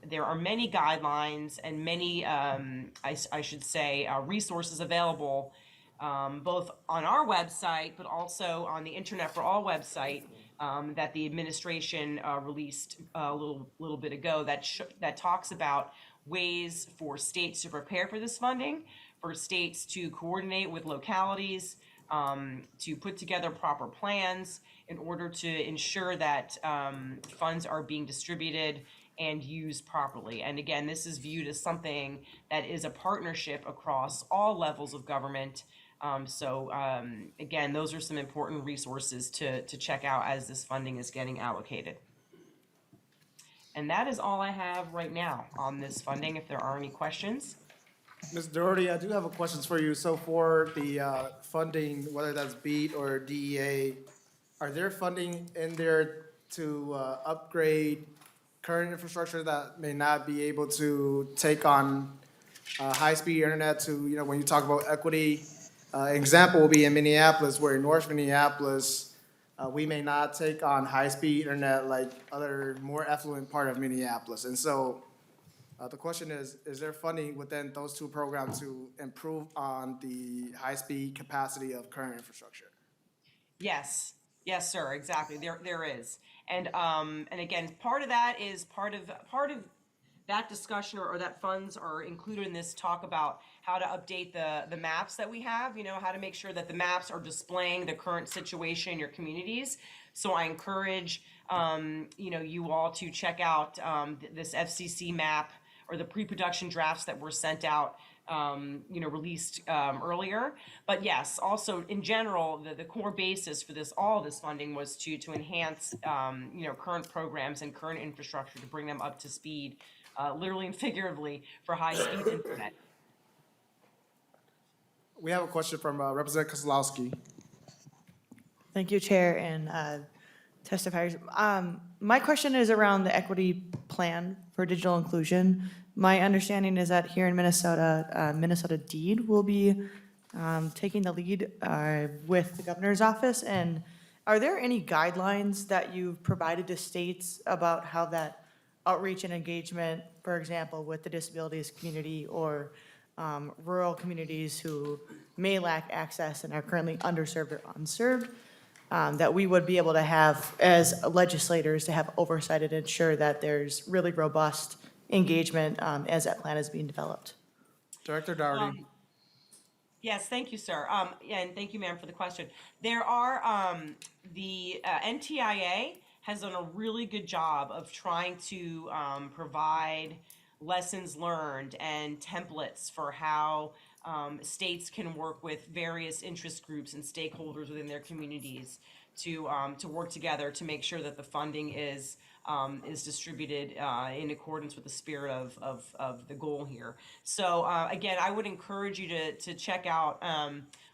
there are many guidelines and many, I should say, resources available, both on our website, but also on the Internet for All website, that the administration released a little bit ago, that talks about ways for states to prepare for this funding, for states to coordinate with localities, to put together proper plans in order to ensure that funds are being distributed and used properly. And again, this is viewed as something that is a partnership across all levels of government. Again, those are some important resources to check out as this funding is getting allocated. And that is all I have right now on this funding, if there are any questions. Ms. Doherty, I do have a questions for you. So for the funding, whether that's BEAD or DEA, are there funding in there to upgrade current infrastructure that may not be able to take on high-speed internet to, when you talk about equity? Example will be in Minneapolis, where in North Minneapolis, we may not take on high-speed internet like other more affluent part of Minneapolis. And so the question is there funding within those two programs to improve on the high-speed capacity of current infrastructure? Yes, sir, exactly. There is. And again, part of that is part of that discussion or that funds are included in this talk about how to update the maps that we have, how to make sure that the maps are displaying the current situation in your communities. So I encourage, you all to check out this FCC map or the pre-production drafts that were sent out, released earlier. But yes, also in general, the core basis for all this funding was to enhance, current programs and current infrastructure to bring them up to speed, literally and figuratively, for high-speed internet. We have a question from Representative Kozlowski. Thank you, Chair and testifiers. My question is around the equity plan for digital inclusion. my understanding is that here in Minnesota, Minnesota Deed will be taking the lead with the governor's office. And are there any guidelines that you've provided to states about how that outreach and engagement, for example, with the disabilities community or rural communities who may lack access and are currently underserved or unserved, that we would be able to have as legislators to have oversight and ensure that there's really robust engagement as that plan is being developed? Director Dougherty. Yes, thank you, sir. Yeah, and thank you, ma'am, for the question. There are, the NTIA has done a really good job of trying to provide lessons learned and templates for how states can work with various interest groups and stakeholders within their communities to work together to make sure that the funding is distributed in accordance with the spirit of the goal here. So again, I would encourage you to check out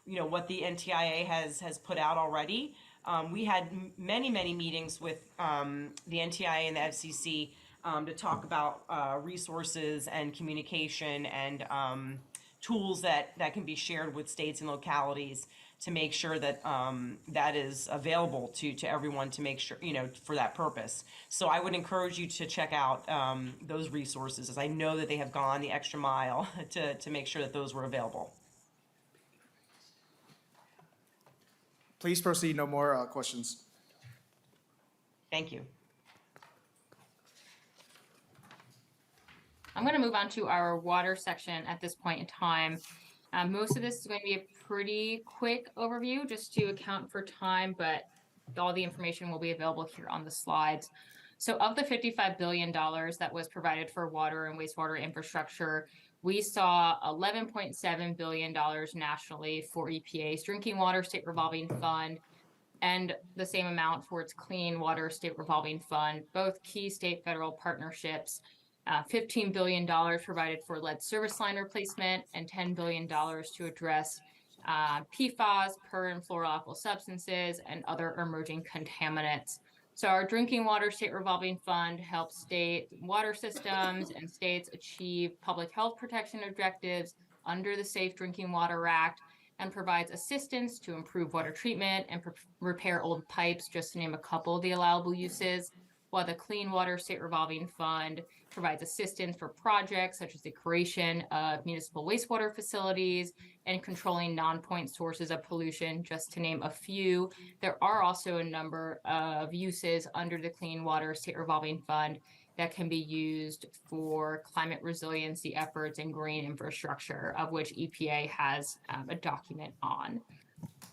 what the NTIA has put out already. We had many meetings with the NTIA and the FCC to talk about resources and communication and tools that can be shared with states and localities to make sure that that is available to everyone to make sure, for that purpose. So I would encourage you to check out those resources, as I know that they have gone the extra mile to make sure that those were available. Please proceed, no more questions. Thank you. I'm going to move on to our water section at this point in time. Most of this is going to be a pretty quick overview just to account for time, but all the information will be available here on the slides. So of the $55 billion that was provided for water and wastewater infrastructure, we saw $11.7 billion nationally for EPA's Drinking Water State Revolving Fund, and the same amount for its Clean Water State Revolving Fund, both key state-federal partnerships. $15 billion provided for lead service line replacement, and $10 billion to address PFAS, per and fluoroalkyl substances, and other emerging contaminants. So our Drinking Water State Revolving Fund helps state water systems and states achieve public health protection objectives under the Safe Drinking Water Act, and provides assistance to improve water treatment and repair old pipes, just to name a couple of the allowable uses, while the Clean Water State Revolving Fund provides assistance for projects such as the creation of municipal wastewater facilities and controlling non-point sources of pollution, just to name a few. There are also a number of uses under the Clean Water State Revolving Fund that can be used for climate resiliency efforts and green infrastructure, of which EPA has a document on.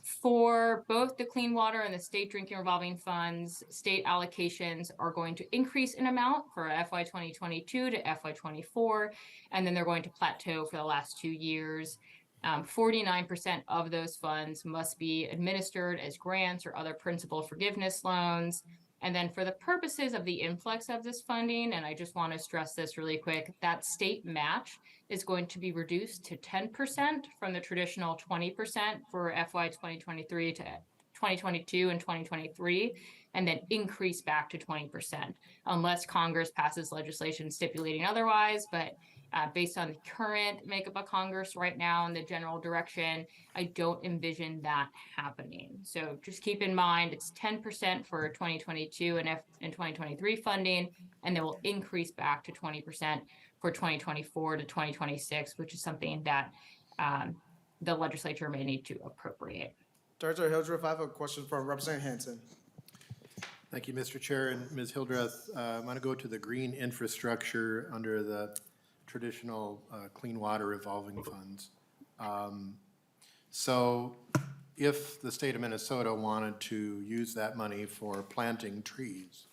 For both the Clean Water and the State Drinking Revolving Funds, state allocations are going to increase in amount for FY 2022 to FY 24, and then they're going to plateau for the last 2 years. 49% of those funds must be administered as grants or other principal forgiveness loans. And then for the purposes of the influx of this funding, and I just want to stress this really quick, that state match is going to be reduced to 10% from the traditional 20% for FY 2023 to 2022 and 2023, and then increase back to 20%, unless Congress passes legislation stipulating otherwise. But based on the current makeup of Congress right now and the general direction, I don't envision that happening. So just keep in mind, it's 10% for 2022 and 2023 funding, and then will increase back to 20% for 2024 to 2026, which is something that the legislature may need to appropriate. Director Hildreth, I have a question from Representative Hanson. Thank you, Mr. Chair. And Ms. Hildreth, I want to go to the green infrastructure under the traditional clean water revolving funds. So if the state of Minnesota wanted to use that money for planting trees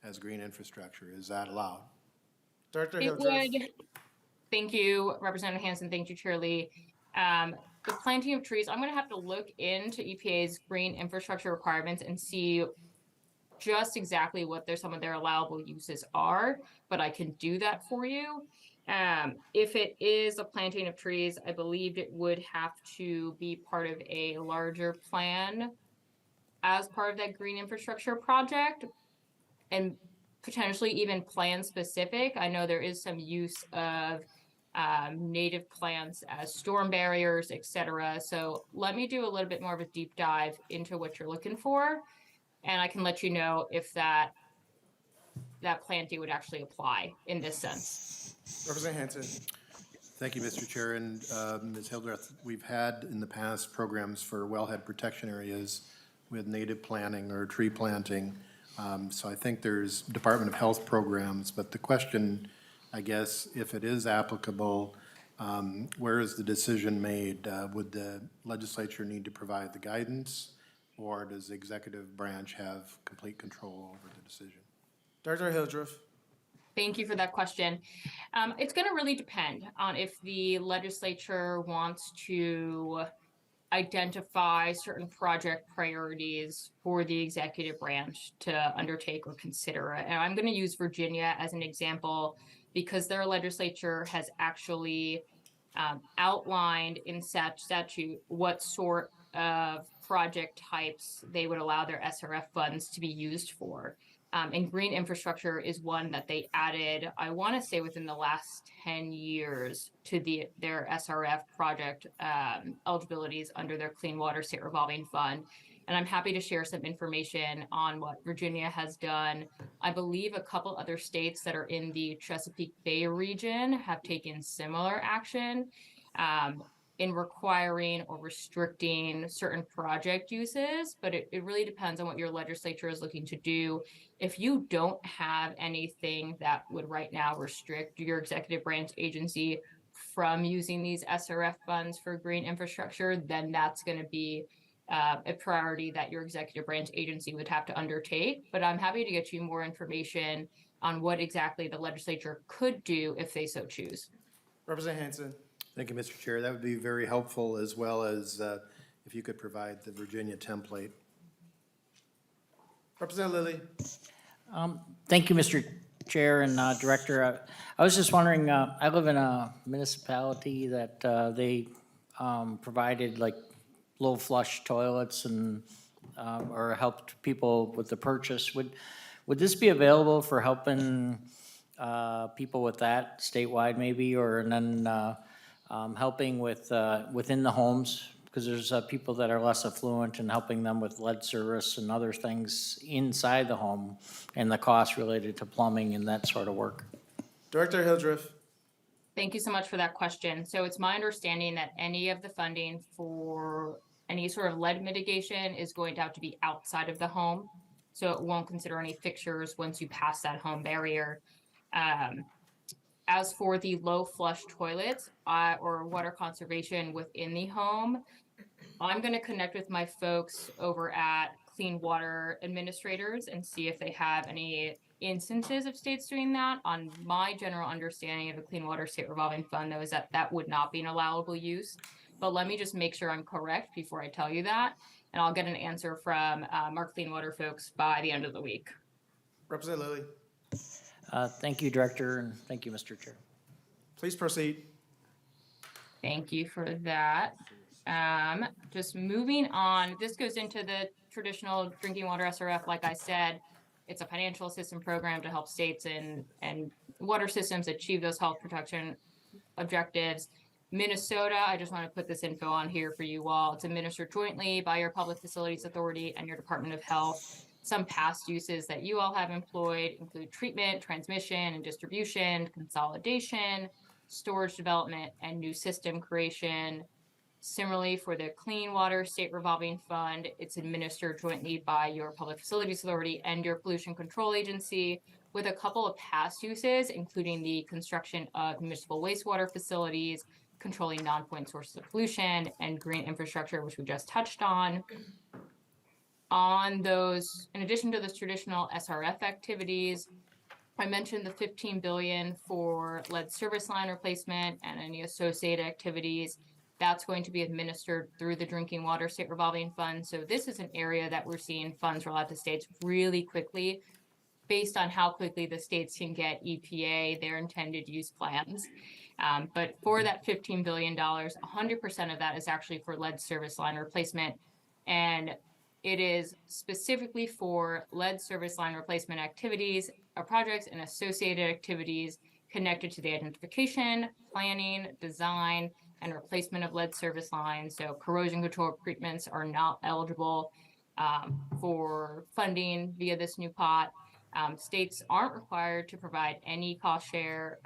as green infrastructure, is that allowed? Director It Hildreth. would. Thank you, Representative Hanson. Thank you, Chair Lee. The planting of trees, I'm going to have to look into EPA's green infrastructure requirements and see just exactly what some of their allowable uses are, but I can do that for you. If it is a planting of trees, I believe it would have to be part of a larger plan as part of that green infrastructure project. And potentially even plan specific. I know there is some use of native plants as storm barriers, et cetera. So let me do a little bit more of a deep dive into what you're looking for. And I can let you know if that planting would actually apply in this sense. Representative Hanson. Thank you, Mr. Chair, and Ms. Hildreth, we've had in the past programs for wellhead protection areas with native planting or tree planting. So I think there's Department of Health programs, but the question, I guess, if it is applicable, where is the decision made? Would the legislature need to provide the guidance, or does the executive branch have complete control over the decision? Director Hildreth. Thank you for that question. It's going to really depend on if the legislature wants to identify certain project priorities for the executive branch to undertake or consider. And I'm going to use Virginia as an example because their legislature has actually outlined in statute what sort of project types they would allow their SRF funds to be used for. And green infrastructure is one that they added, I want to say within the last 10 years to their SRF project eligibilities under their Clean Water State Revolving Fund. And I'm happy to share some information on what Virginia has done. I believe a couple other states that are in the Chesapeake Bay region have taken similar action in requiring or restricting certain project uses, but it really depends on what your legislature is looking to do. If you don't have anything that would right now restrict your executive branch agency from using these SRF funds for green infrastructure, then that's going to be a priority that your executive branch agency would have to undertake. But I'm happy to get you more information on what exactly the legislature could do if they so choose. Representative Hanson. Thank you, Mr. Chair. That would be very helpful, as well as if you could provide the Virginia template. Representative Lilly. Thank you, Mr. Chair and Director. I was just wondering, I live in a municipality that they provided like low flush toilets and or helped people with the purchase. Would this be available for helping people with that statewide maybe, or and then helping with within the homes? Because there's people that are less affluent and helping them with lead service and other things inside the home and the costs related to plumbing and that sort of work. Director Hildreth. Thank you so much for that question. So it's my understanding that any of the funding for any sort of lead mitigation is going to have to be outside of the home. So it won't consider any fixtures once you pass that home barrier. As for the low flush toilets or water conservation within the home, I'm going to connect with my folks over at Clean Water Administrators and see if they have any instances of states doing that. On my general understanding of the Clean Water State Revolving Fund, though, is that that would not be an allowable use. But let me just make sure I'm correct before I tell you that, and I'll get an answer from our Clean Water folks by the end of the week. Representative Lilly. Thank you, Director, and thank you, Mr. Chair. Please proceed. Thank you for that. Just moving on, this goes into the traditional drinking water SRF. Like I said, it's a financial assistance program to help states and water systems achieve those health protection objectives. Minnesota, I just want to put this info on here for you all. It's administered jointly by your Public Facilities Authority and your Department of Health. Some past uses that you all have employed include treatment, transmission, and distribution, consolidation, storage development, and new system creation. Similarly, for the Clean Water State Revolving Fund, it's administered jointly by your Public Facilities Authority and your Pollution Control Agency, with a couple of past uses, including the construction of municipal wastewater facilities, controlling non-point sources of pollution, and green infrastructure, which we just touched on. On those, in addition to those traditional SRF activities, I mentioned the $15 billion for lead service line replacement and any associated activities. That's going to be administered through the Drinking Water State Revolving Fund. So this is an area that we're seeing funds roll out to states really quickly, based on how quickly the states can get EPA their intended use plans. But for that $15 billion, 100% of that is actually for lead service line replacement. And it is specifically for lead service line replacement activities of projects and associated activities connected to the identification, planning, design, and replacement of lead service lines. So corrosion control treatments are not eligible for funding via this new pot. States aren't required to provide any cost share,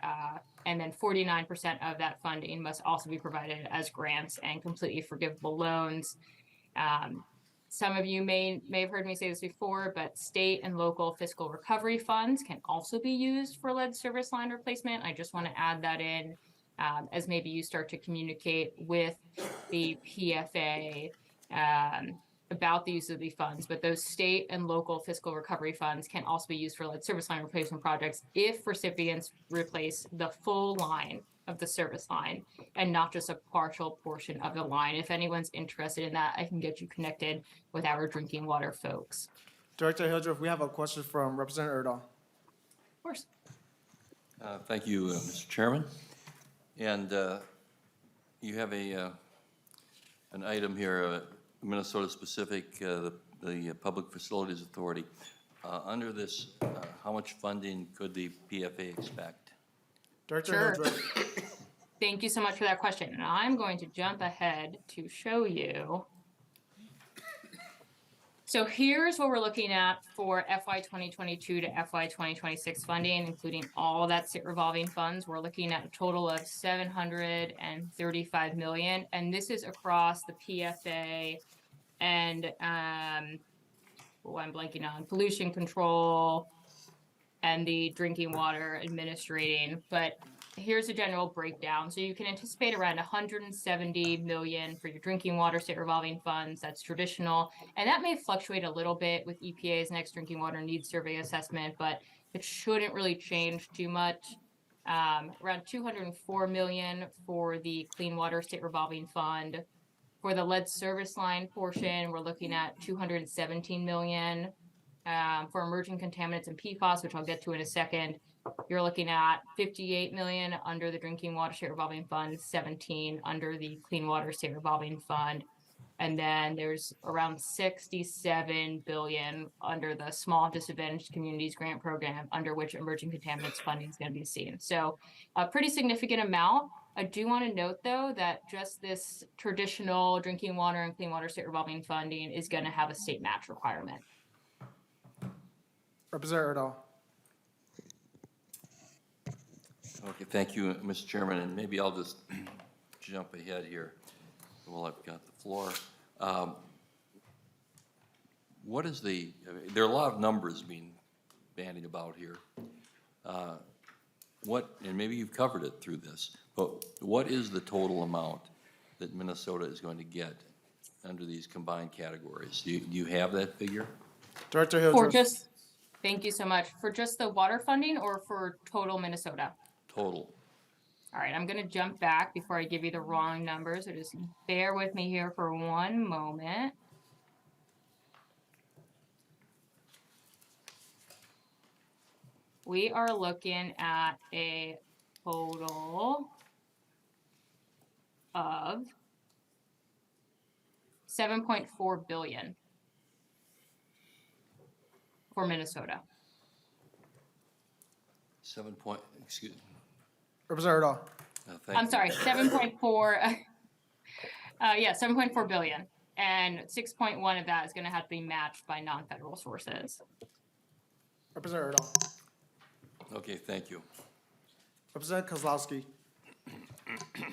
and then 49% of that funding must also be provided as grants and completely forgivable loans. Some of you may have heard me say this before, but state and local fiscal recovery funds can also be used for lead service line replacement. I just want to add that in as maybe you start to communicate with the PFA about the use of the funds, but those state and local fiscal recovery funds can also be used for lead service line replacement projects if recipients replace the full line of the service line and not just a partial portion of the line. If anyone's interested in that, I can get you connected with our drinking water folks. Director Hildreth, we have a question from Representative Erdahl. Of course. Thank you, Mr. Chairman. And you have an item here, Minnesota-specific, the Public Facilities Authority. Under this, how much funding could the PFA expect? Director Sure. Hildreth. Thank you so much for that question. And I'm going to jump ahead to show you. So here's what we're looking at for FY 2022 to FY 2026 funding, including all of that state revolving funds. We're looking at a total of $735 million, and this is across the PFA and I'm blanking on pollution control and the drinking water administrating. But here's a general breakdown. So you can anticipate around $170 million for your drinking water state revolving funds. That's traditional. And that may fluctuate a little bit with EPA's next drinking water needs survey assessment, but it shouldn't really change too much. Around $204 million for the clean water state revolving fund. For the lead service line portion, we're looking at $217 million. For emerging contaminants and PFAS, which I'll get to in a second, you're looking at $58 million under the drinking water state revolving fund, 17 under the clean water state revolving fund. And then there's around $67 billion under the small disadvantaged communities grant program, under which emerging contaminants funding is going to be seen. So a pretty significant amount. I do want to note, though, that just this traditional drinking water and clean water state revolving funding is going to have a state match requirement. Representative Erdahl. Okay, thank you, Mr. Chairman, and maybe I'll just jump ahead here while I've got the floor. What is there are a lot of numbers being bandied about here. And maybe you've covered it through this, but what is the total amount that Minnesota is going to get under these combined categories? Do you have that figure? Director Hildreth. Thank you so much. For just the water funding or for total Minnesota? Total. All right, I'm going to jump back before I give you the wrong numbers, so just bear with me here for one moment. We are looking at a total of $7.4 billion for Minnesota. Excuse me. Representative Erdahl. Thank I'm you. sorry, 7.4, yeah, 7.4 billion. And 6.1 of that is going to have to be matched by non-federal sources. Representative Erdahl. Okay, thank you. Representative Kozlowski.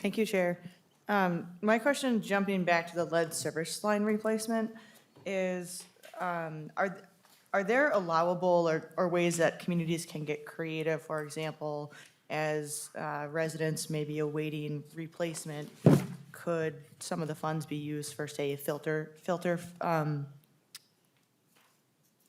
Thank you, Chair. My question, jumping back to the lead service line replacement, is are there allowable or ways that communities can get creative, for example, as residents may be awaiting replacement, could some of the funds be used for, say, a filter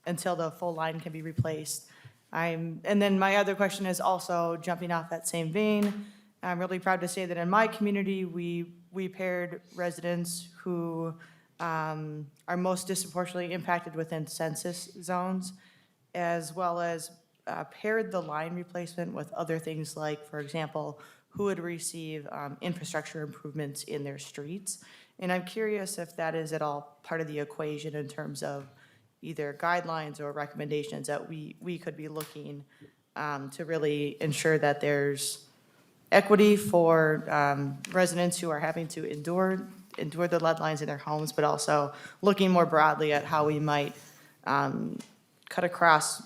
until the full line can be replaced? And then my other question is also jumping off that same vein. I'm really proud to say that in my community, we paired residents who are most disproportionately impacted within census zones, as well as paired the line replacement with other things like, for example, who would receive infrastructure improvements in their streets. And I'm curious if that is at all part of the equation in terms of either guidelines or recommendations that we could be looking to really ensure that there's equity for residents who are having to endure the lead lines in their homes, but also looking more broadly at how we might cut across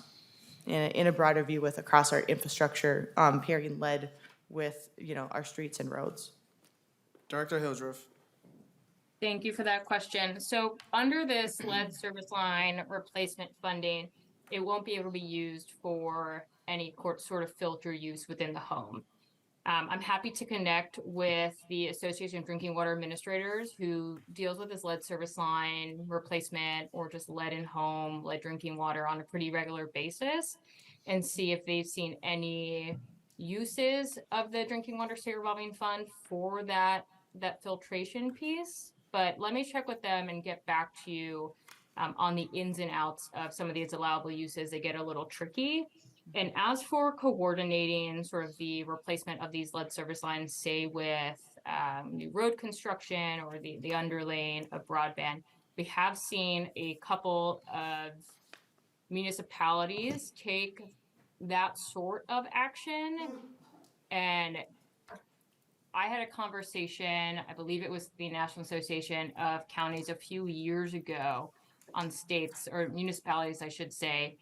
in a broader view with across our infrastructure, pairing lead with, our streets and roads. Director Hildreth. Thank you for that question. So under this lead service line replacement funding, it won't be able to be used for any sort of filter use within the home. I'm happy to connect with the Association of Drinking Water Administrators who deals with this lead service line replacement or just lead in home, lead drinking water on a pretty regular basis and see if they've seen any uses of the Drinking Water State Revolving Fund for that filtration piece. But let me check with them and get back to you on the ins and outs of some of these allowable uses. They get a little tricky. And as for coordinating sort of the replacement of these lead service lines, say with new road construction or the underlaying of broadband, we have seen a couple of municipalities take that sort of action. And I had a conversation, I believe it was the National Association of Counties a few years ago on states or municipalities, I should say,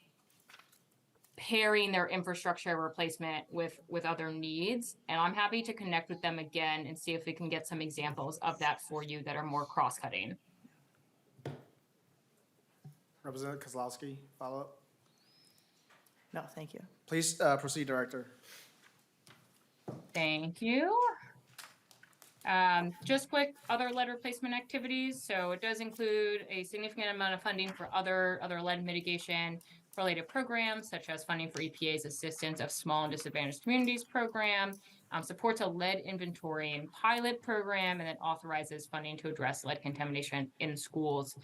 pairing their infrastructure replacement with other needs. And I'm happy to connect with them again and see if we can get some examples of that for you that are more cross-cutting. Representative Kozlowski, follow up. No, thank you. Please proceed, Director. Thank you. Just quick other lead replacement activities. So it does include a significant amount of funding for other lead mitigation related programs, such as funding for EPA's Assistance of Small and Disadvantaged Communities program, supports a lead inventory and pilot program, and then authorizes funding to address lead contamination in schools.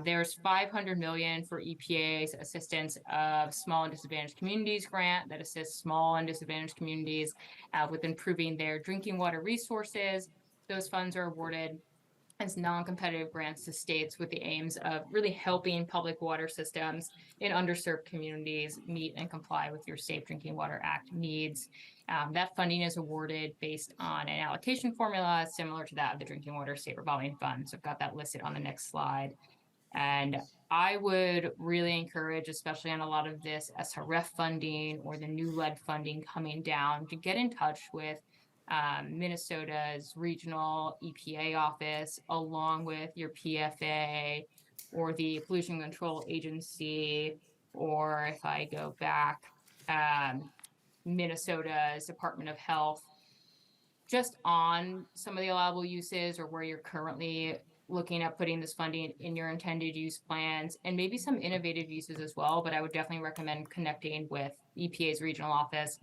There's $500 million for EPA's Assistance of Small and Disadvantaged Communities grant that assists small and disadvantaged communities with improving their drinking water resources. Those funds are awarded as non-competitive grants to states with the aims of really helping public water systems in underserved communities meet and comply with your Safe Drinking Water Act needs. That funding is awarded based on an allocation formula similar to that of the Drinking Water State Revolving Fund. So I've got that listed on the next slide. And I would really encourage, especially on a lot of this SRF funding or the new lead funding coming down, to get in touch with Minnesota's regional EPA office, along with your PFA or the Pollution Control Agency, or if I go back, Minnesota's Department of Health, just on some of the allowable uses or where you're currently looking at putting this funding in your intended use plans, and maybe some innovative uses as well. But I would definitely recommend connecting with EPA's regional office.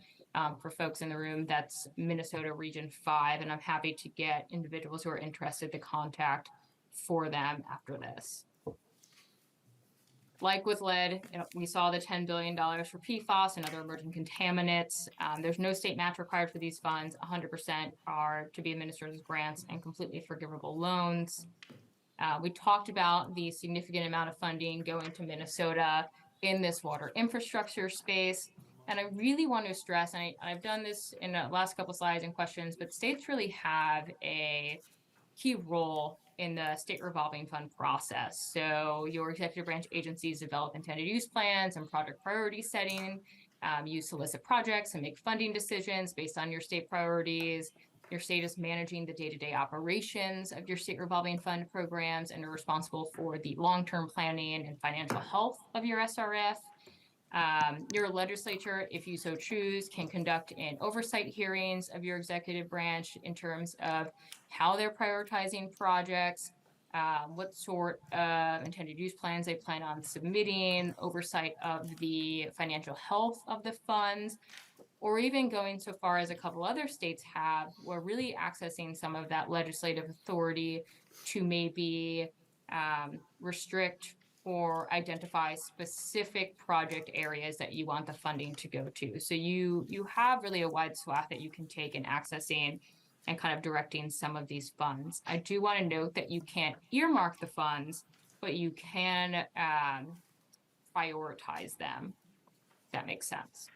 For folks in the room, that's Minnesota Region 5, and I'm happy to get individuals who are interested to contact for them after this. Like with lead, we saw the $10 billion for PFAS and other emerging contaminants. There's no state match required for these funds. 100% are to be administered as grants and completely forgivable loans. We talked about the significant amount of funding going to Minnesota in this water infrastructure space. And I really want to stress, and I've done this in the last couple slides and questions, but states really have a key role in the state revolving fund process. So your executive branch agencies develop intended use plans and project priority setting. You solicit projects and make funding decisions based on your state priorities. Your state is managing the day-to-day operations of your state revolving fund programs and are responsible for the long-term planning and financial health of your SRF. Your legislature, if you so choose, can conduct an oversight hearings of your executive branch in terms of how they're prioritizing projects, what sort of intended use plans they plan on submitting, oversight of the financial health of the funds, or even going so far as a couple other states have, where really accessing some of that legislative authority to maybe restrict or identify specific project areas that you want the funding to go to. So you have really a wide swath that you can take in accessing and kind of directing some of these funds. I do want to note that you can't earmark the funds but you can prioritize them, if that makes sense.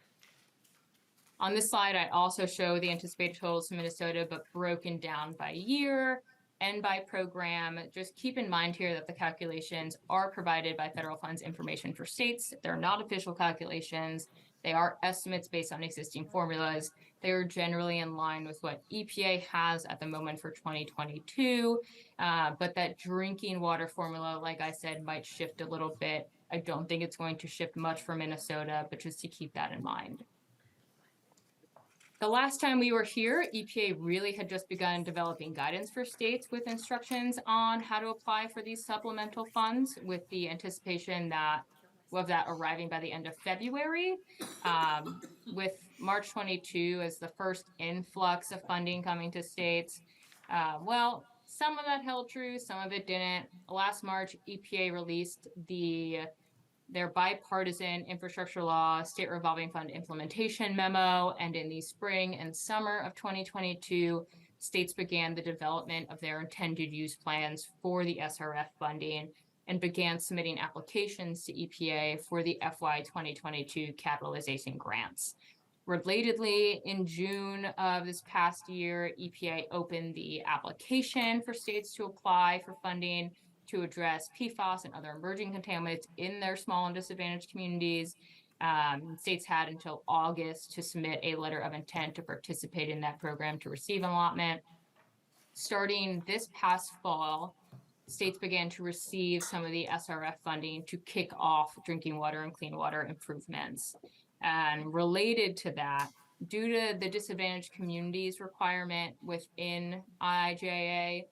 On this slide, I also show the anticipated totals to Minnesota, but broken down by year and by program. Just keep in mind here that the calculations are provided by federal funds information for states. They're not official calculations. They are estimates based on existing formulas. They are generally in line with what EPA has at the moment for 2022. But that drinking water formula, like I said, might shift a little bit. I don't think it's going to shift much for Minnesota, but just to keep that in mind. The last time we were here, EPA really had just begun developing guidance for states with instructions on how to apply for these supplemental funds, with the anticipation of that arriving by the end of February, with March 22 as the first influx of funding coming to states. Well, some of that held true, some of it didn't. Last March, EPA released their bipartisan infrastructure law state revolving fund implementation memo, and in the spring and summer of 2022, states began the development of their intended use plans for the SRF funding and began submitting applications to EPA for the FY 2022 capitalization grants. Relatedly, in June of this past year, EPA opened the application for states to apply for funding to address PFAS and other emerging contaminants in their small and disadvantaged communities. States had until August to submit a letter of intent to participate in that program to receive an allotment. Starting this past fall, states began to receive some of the SRF funding to kick off drinking water and clean water improvements. And related to that, due to the disadvantaged communities requirement within IIJA,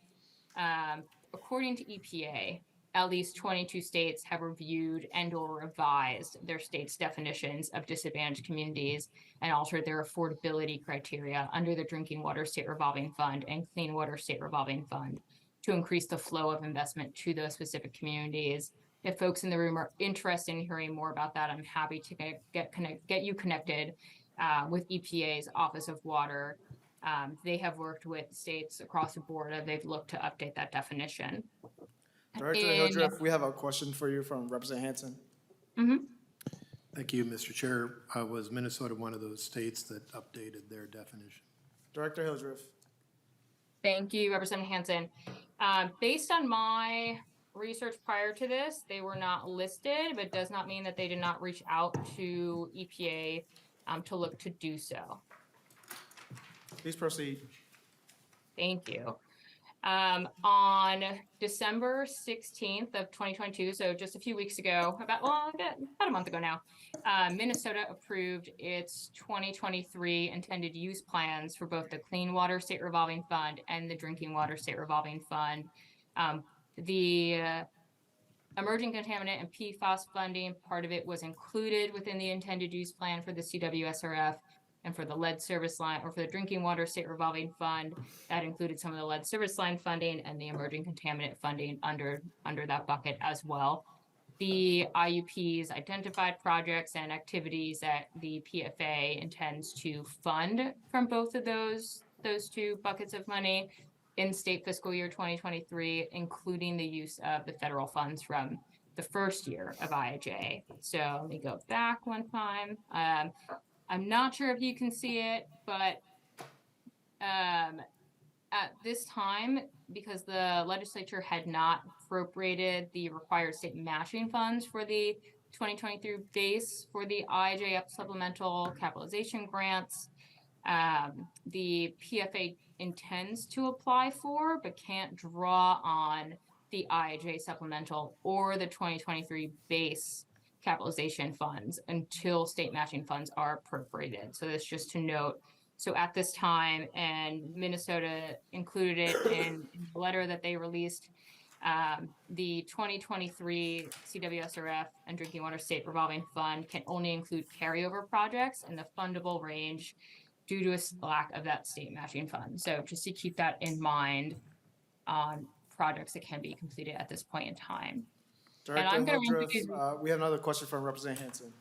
according to EPA, at least 22 states have reviewed and or revised their state's definitions of disadvantaged communities and altered their affordability criteria under the Drinking Water State Revolving Fund and Clean Water State Revolving Fund to increase the flow of investment to those specific communities. If folks in the room are interested in hearing more about that, I'm happy to get you connected with EPA's Office of Water. They have worked with states across the board, and they've looked to update that definition. Director Hildreth, we have a question for you from Representative Hanson. Thank you, Mr. Chair. Was Minnesota one of those states that updated their definition? Director Hildreth. Thank you, Representative Hanson. Based on my research prior to this, they were not listed, but does not mean that they did not reach out to EPA to look to do so. Please proceed. Thank you. On December 16th of 2022, so just a few weeks ago, about a month ago now, Minnesota approved its 2023 intended use plans for both the Clean Water State Revolving Fund and the Drinking Water State Revolving Fund. The emerging contaminant and PFAS funding, part of it was included within the intended use plan for the CWSRF. And for the lead service line, or for the Drinking Water State Revolving Fund, that included some of the lead service line funding and the emerging contaminant funding under that bucket as well. The IUPs identified projects and activities that the PFA intends to fund from both of those two buckets of money in state fiscal year 2023, including the use of the federal funds from the first year of IIJA. So let me go back one time. I'm not sure if you can see it, but at this time, because the legislature had not appropriated the required state matching funds for the 2023 base for the IIJF supplemental capitalization grants, the PFA intends to apply for, but can't draw on the IIJ supplemental or the 2023 base capitalization funds until state matching funds are appropriated. So that's just to note. So at this time, and Minnesota included it in the letter that they released, the 2023 CWSRF and Drinking Water State Revolving Fund can only include carryover projects in the fundable range due to a lack of that state matching fund. So just to keep that in mind on projects that can be completed at this point in time. Director Hildreth, we have another question from Representative Hanson.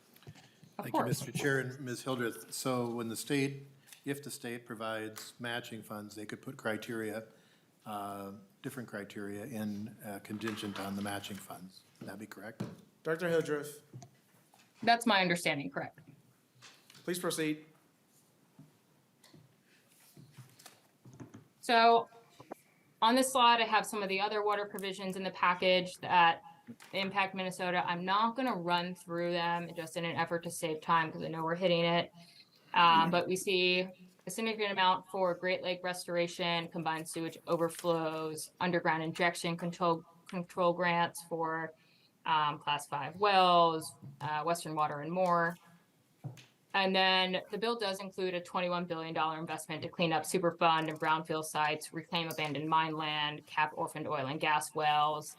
Thank you, Mr. Chair and Ms. Hildreth. So when the state, if the state provides matching funds, they could put criteria different criteria in contingent on the matching funds. Would that be correct? Director Hildreth, That's my understanding, correct? please proceed. So on this slide, I have some of the other water provisions in the package that impact Minnesota. I'm not going to run through them just in an effort to save time because I know we're hitting it. But we see a significant amount for Great Lake restoration, combined sewage overflows, underground injection control grants for Class 5 wells, Western Water, and more. And then the bill does include a $21 billion investment to clean up Superfund and brownfield sites, reclaim abandoned mine land, cap orphaned oil and gas wells.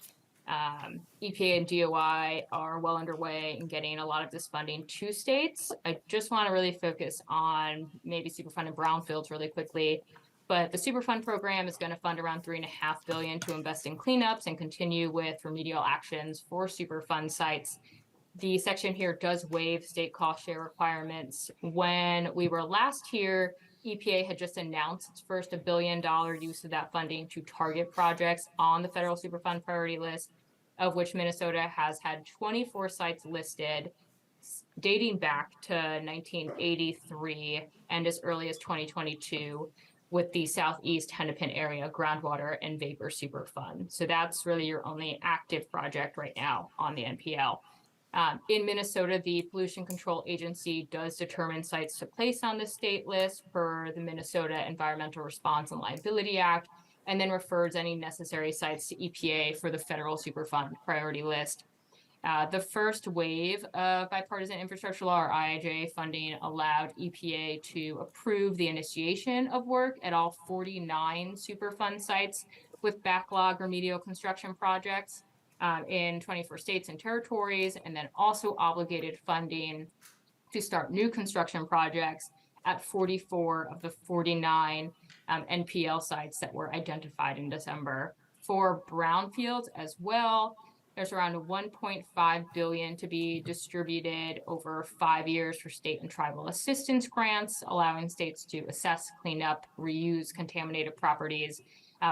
EPA and DOI are well underway in getting a lot of this funding to states. I just want to really focus on maybe Superfund and brownfields really quickly. But the Superfund program is going to fund around $3.5 billion to invest in cleanups and continue with remedial actions for Superfund sites. The section here does waive state cost share requirements. When we were last here, EPA had just announced its first $1 billion use of that funding to target projects on the federal Superfund priority list, of which Minnesota has had 24 sites listed dating back to 1983 and as early as 2022 with the Southeast Hennepin area groundwater and vapor Superfund. So that's really your only active project right now on the NPL. In Minnesota, the Pollution Control Agency does determine sites to place on the state list per the Minnesota Environmental Response and Liability Act, and then refers any necessary sites to EPA for the federal Superfund priority list. The first wave of bipartisan infrastructure law, or IIJA funding, allowed EPA to approve the initiation of work at all 49 Superfund sites with backlog remedial construction projects. In 24 states and territories, and then also obligated funding to start new construction projects at 44 of the 49 NPL sites that were identified in December. For brownfields as well, there's around $1.5 billion to be distributed over 5 years for state and tribal assistance grants, allowing states to assess, clean up, reuse contaminated properties,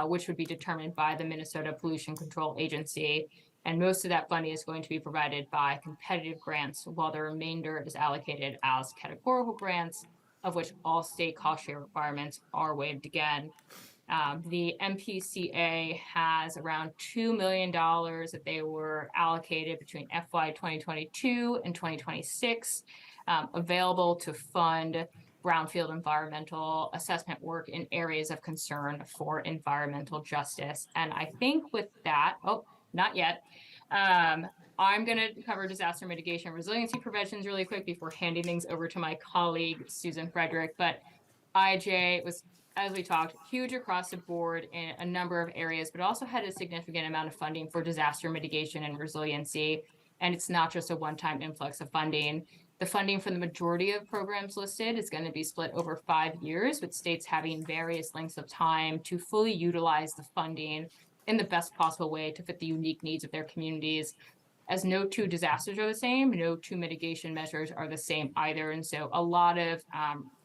which would be determined by the Minnesota Pollution Control Agency. And most of that funding is going to be provided by competitive grants, while the remainder is allocated as categorical grants, of which all state cost share requirements are waived again. The MPCA has around $2 million that they were allocated between FY 2022 and 2026 available to fund brownfield environmental assessment work in areas of concern for environmental justice. And I think with that, not yet. I'm going to cover disaster mitigation and resiliency preventions really quick before handing things over to my colleague, Susan Frederick. But IJ was, as we talked, huge across the board in a number of areas, but also had a significant amount of funding for disaster mitigation and resiliency. And it's not just a one-time influx of funding. The funding for the majority of programs listed is going to be split over 5 years, with states having various lengths of time to fully utilize the funding in the best possible way to fit the unique needs of their communities. As no two disasters are the same, no two mitigation measures are the same either. And so a lot of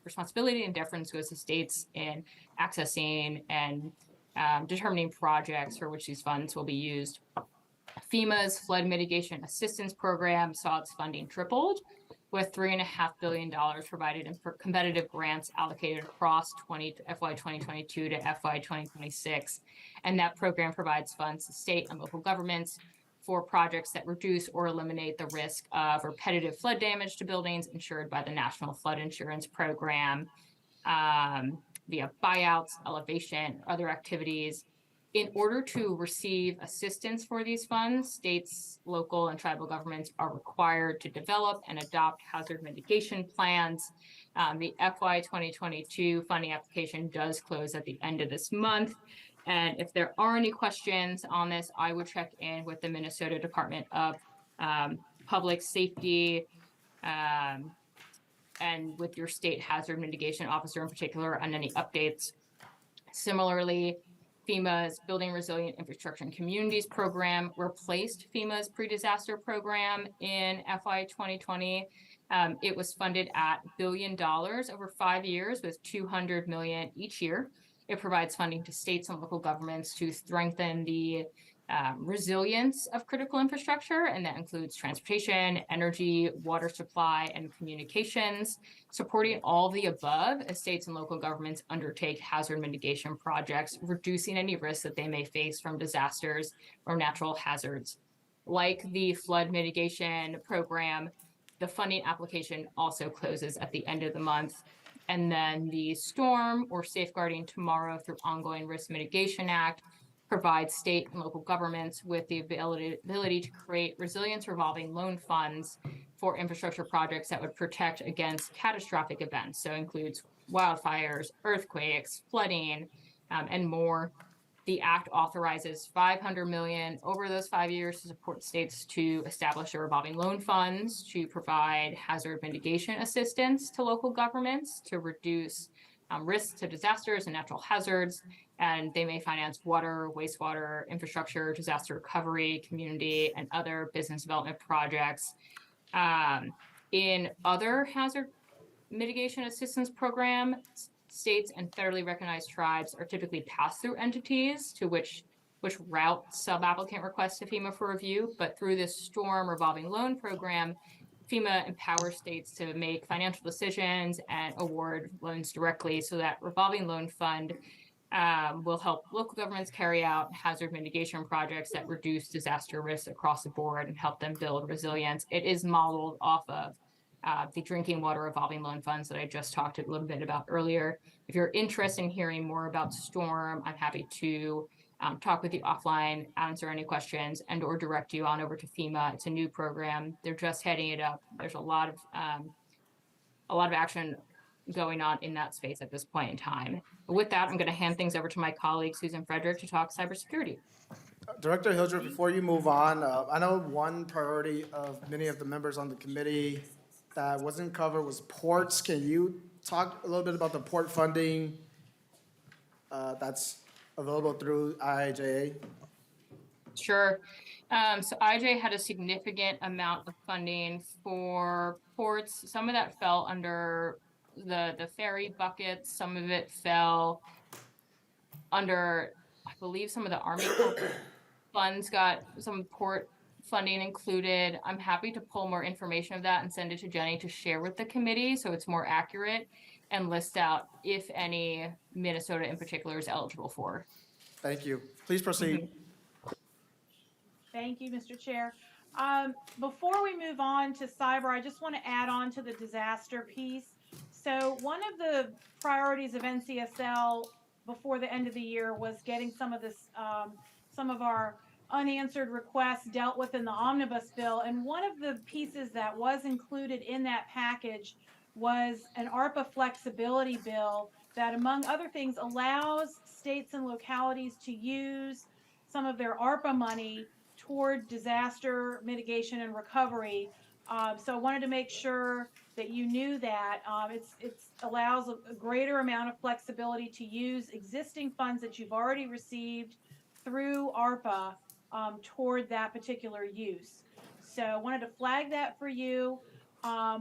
responsibility and deference goes to states in accessing and determining projects for which these funds will be used. FEMA's Flood Mitigation Assistance Program saw its funding tripled, with $3.5 billion provided in competitive grants allocated across FY 2022 to FY 2026. And that program provides funds to state and local governments for projects that reduce or eliminate the risk of repetitive flood damage to buildings insured by the National Flood Insurance Program via buyouts, elevation, other activities. In order to receive assistance for these funds, states, local, and tribal governments are required to develop and adopt hazard mitigation plans. The FY 2022 funding application does close at the end of this month. And if there are any questions on this, I would check in with the Minnesota Department of Public Safety and with your state hazard mitigation officer in particular on any updates. Similarly, FEMA's Building Resilient Infrastructure and Communities program replaced FEMA's pre-disaster program in FY 2020. It was funded at $1 billion over 5 years with $200 million each year. It provides funding to states and local governments to strengthen the resilience of critical infrastructure, and that includes transportation, energy, water supply, and communications. Supporting all of the above as states and local governments undertake hazard mitigation projects, reducing any risks that they may face from disasters or natural hazards. Like the flood mitigation program, the funding application also closes at the end of the month. And then the Storm or Safeguarding Tomorrow through Ongoing Risk Mitigation Act provides state and local governments with the ability to create resilience revolving loan funds for infrastructure projects that would protect against catastrophic events. So includes wildfires, earthquakes, flooding, and more. The act authorizes $500 million over those 5 years to support states to establish a revolving loan funds to provide hazard mitigation assistance to local governments to reduce risks to disasters and natural hazards. And they may finance water, wastewater, infrastructure, disaster recovery, community, and other business development projects. In other hazard mitigation assistance programs, states and federally recognized tribes are typically pass-through entities to which route sub-applicant requests to FEMA for review. But through this Storm revolving loan program, FEMA empowers states to make financial decisions and award loans directly, so that revolving loan fund will help local governments carry out hazard mitigation projects that reduce disaster risks across the board and help them build resilience. It is modeled off of the drinking water revolving loan funds that I just talked a little bit about earlier. If you're interested in hearing more about Storm, I'm happy to talk with you offline, answer any questions, and or direct you on over to FEMA. It's a new program. They're just heading it up. There's a lot of action going on in that space at this point in time. But with that, I'm going to hand things over to my colleague, Susan Frederick, to talk cybersecurity. Director Hildreth, before you move on, I know one priority of many of the members on the committee that wasn't covered was ports. Can you talk a little bit about the port funding that's available through IIJA? Sure. So IJ had a significant amount of funding for ports. Some of that fell under the ferry buckets. Some of it fell under, I believe, some of the Army Corps funds got some port funding included. I'm happy to pull more information of that and send it to Jenny to share with the committee so it's more accurate and list out if any Minnesota in particular is eligible for. Thank you. Please proceed. Thank you, Mr. Chair. Before we move on to cyber, I just want to add on to the disaster piece. So one of the priorities of NCSL before the end of the year was getting some of this, some of our unanswered requests dealt with in the omnibus bill. And one of the pieces that was included in that package was an ARPA flexibility bill that, among other things, allows states and localities to use some of their ARPA money toward disaster mitigation and recovery. So I wanted to make sure that you knew that it allows a greater amount of flexibility to use existing funds that you've already received through ARPA toward that particular use. So I wanted to flag that for you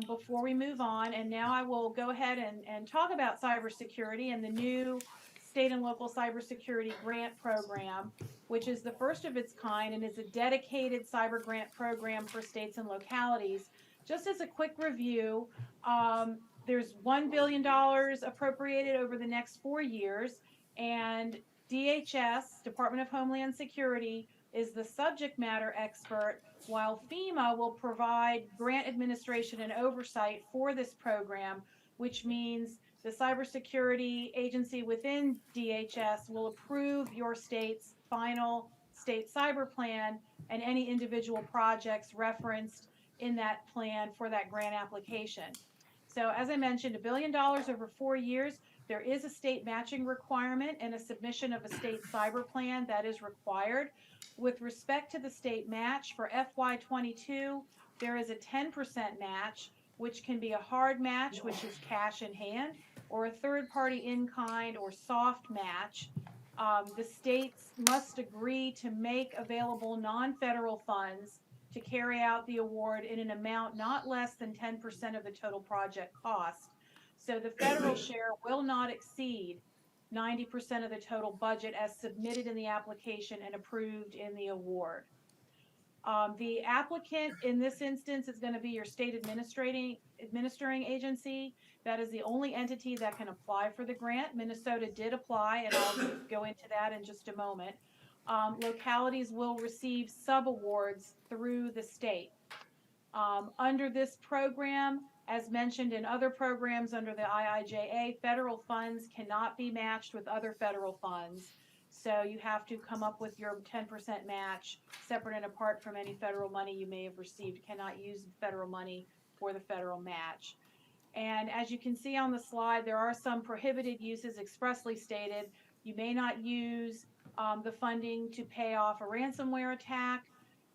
before we move on. And now I will go ahead and talk about cybersecurity and the new state and local cybersecurity grant program, which is the first of its kind and is a dedicated cyber grant program for states and localities. Just as a quick review, there's $1 billion appropriated over the next 4 years, and DHS, Department of Homeland Security, is the subject matter expert, while FEMA will provide grant administration and oversight for this program, which means the cybersecurity agency within DHS will approve your state's final state cyber plan and any individual projects referenced in that plan for that grant application. So as I mentioned, $1 billion over 4 years. There is a state matching requirement and a submission of a state cyber plan that is required. With respect to the state match for FY22, there is a 10% match, which can be a hard match, which is cash in hand, or a third-party in-kind or soft match. The states must agree to make available non-federal funds to carry out the award in an amount not less than 10% of the total project cost. So the federal share will not exceed 90% of the total budget as submitted in the application and approved in the award. The applicant in this instance is going to be your state administering agency. That is the only entity that can apply for the grant. Minnesota did apply, and I'll go into that in just a moment. Localities will receive subawards through the state. Under this program, as mentioned in other programs under the IIJA, federal funds cannot be matched with other federal funds. So you have to come up with your 10% match separate and apart from any federal money you may have received. You cannot use federal money for the federal match. And as you can see on the slide, there are some prohibited uses expressly stated. You may not use the funding to pay off a ransomware attack.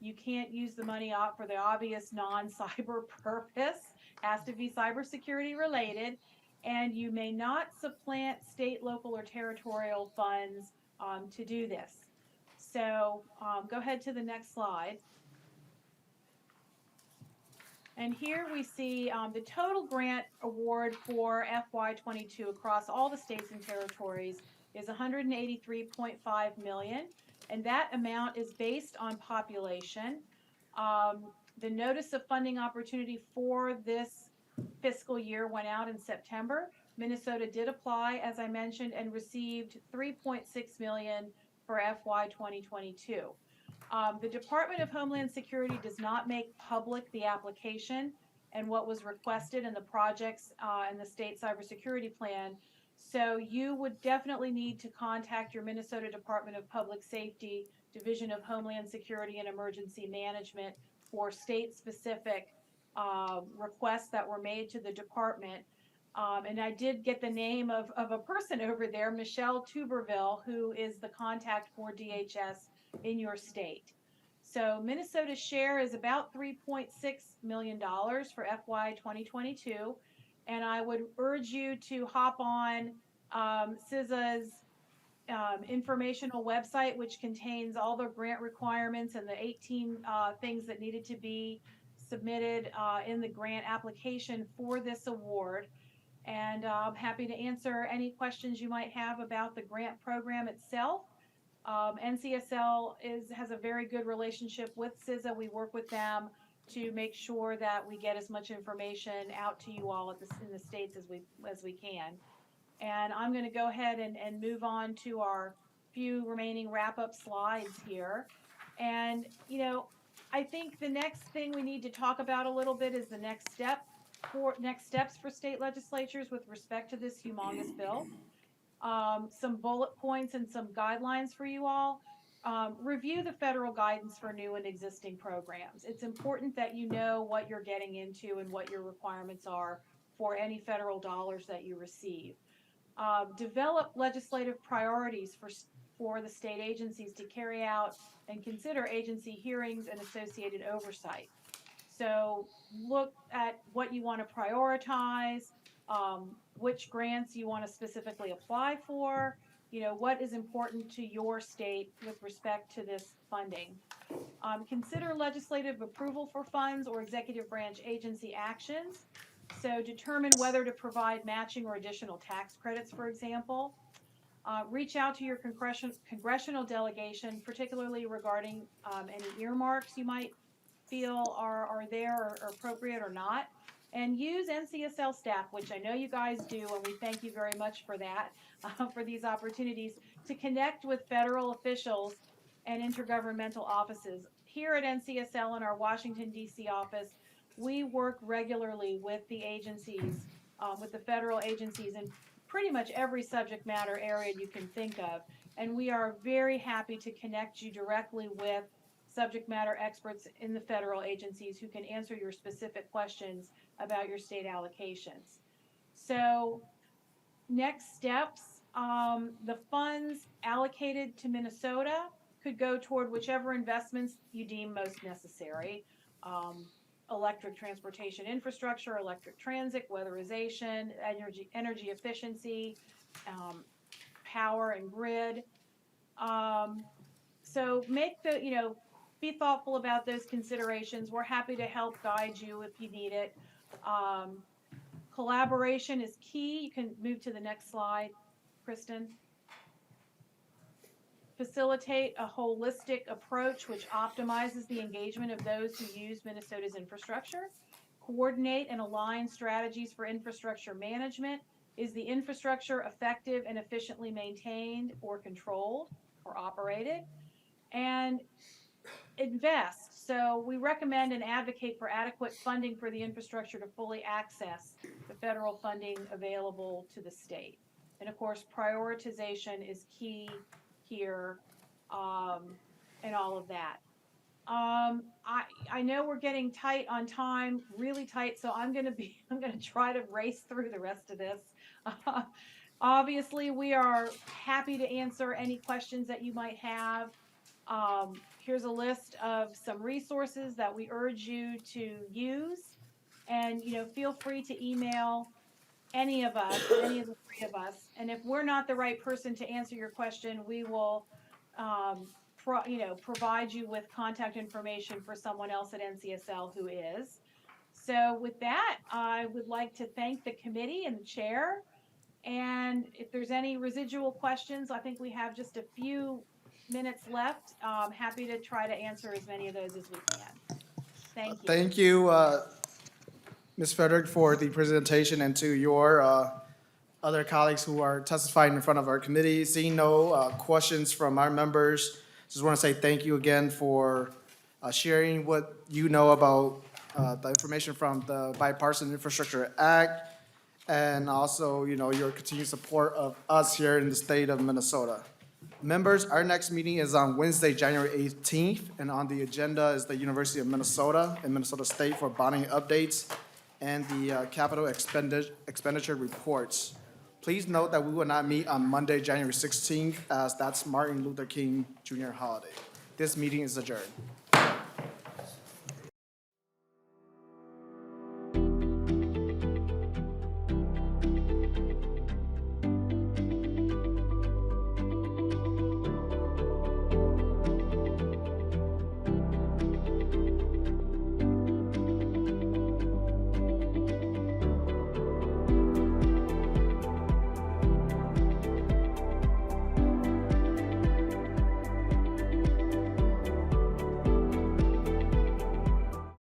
You can't use the money out for the obvious non-cyber purpose. Has to be cybersecurity related. And you may not supplant state, local, or territorial funds to do this. So go ahead to the next slide. And here we see the total grant award for FY22 across all the states and territories is $183.5 million, and that amount is based on population. The notice of funding opportunity for this fiscal year went out in September. Minnesota did apply, as I mentioned, and received $3.6 million for FY 2022. The Department of Homeland Security does not make public the application and what was requested in the projects and the state cybersecurity plan. So you would definitely need to contact your Minnesota Department of Public Safety, Division of Homeland Security and Emergency Management for state-specific requests that were made to the department. And I did get the name of a person over there, Michelle Tuberville, who is the contact for DHS in your state. So Minnesota's share is about $3.6 million for FY 2022. And I would urge you to hop on CISA's informational website, which contains all the grant requirements and the 18 things that needed to be submitted in the grant application for this award. And I'm happy to answer any questions you might have about the grant program itself. NCSL has a very good relationship with CISA. We work with them to make sure that we get as much information out to you all in the states as we can. And I'm going to go ahead and move on to our few remaining wrap-up slides here. And, you know, I think the next thing we need to talk about a little bit is the next steps for state legislatures with respect to this humongous bill. Some bullet points and some guidelines for you all. Review the federal guidance for new and existing programs. It's important that you know what you're getting into and what your requirements are for any federal dollars that you receive. Develop legislative priorities for the state agencies to carry out and consider agency hearings and associated oversight. So look at what you want to prioritize, which grants you want to specifically apply for, you know, what is important to your state with respect to this funding. Consider legislative approval for funds or executive branch agency actions. So determine whether to provide matching or additional tax credits, for example. Reach out to your congressional delegation, particularly regarding any earmarks you might feel are there or appropriate or not. And use NCSL staff, which I know you guys do, and we thank you very much for that, for these opportunities, to connect with federal officials and intergovernmental offices. Here at NCSL in our Washington, D.C. office, we work regularly with the agencies, with the federal agencies in pretty much every subject matter area you can think of. And we are very happy to connect you directly with subject matter experts in the federal agencies who can answer your specific questions about your state allocations. So next steps, the funds allocated to Minnesota could go toward whichever investments you deem most necessary. Electric transportation infrastructure, electric transit, weatherization, energy efficiency, power and grid. So make the, you know, be thoughtful about those considerations. We're happy to help guide you if you need it. Collaboration is key. You can move to the next slide, Kristen. facilitate a holistic approach which optimizes the engagement of those who use Minnesota's infrastructure, coordinate and align strategies for infrastructure management. Is the infrastructure effective and efficiently maintained or controlled or operated? And invest. So we recommend and advocate for adequate funding for the infrastructure to fully access the federal funding available to the state. And of course, prioritization is key here, and all of that. I know we're getting tight on time, really tight, so I'm gonna try to race through the rest of this. Obviously, we are happy to answer any questions that you might have. Here's a list of some resources that we urge you to use. And, feel free to email any of us, any of the three of us. And if we're not the right person to answer your question, we will, provide you with contact information for someone else at NCSL who is. So with that, I would like to thank the committee and the chair. And if there's any residual questions, I think we have just a few minutes left. Happy to try to answer as many of those as we can. Thank you. Thank you, Ms. Frederick, for the presentation, and to your other colleagues who are testifying in front of our committee. Seeing no questions from our members, just want to say thank you again for sharing what you know about the information from the Bipartisan Infrastructure Act, and also, your continued support of us here in the state of Minnesota. Members, our next meeting is on Wednesday, January 18th, and on the agenda is the University of Minnesota and Minnesota State for bonding updates and the capital expenditure reports. Please note that we will not meet on Monday, January 16th, as that's Martin Luther King Jr. holiday. This meeting is adjourned.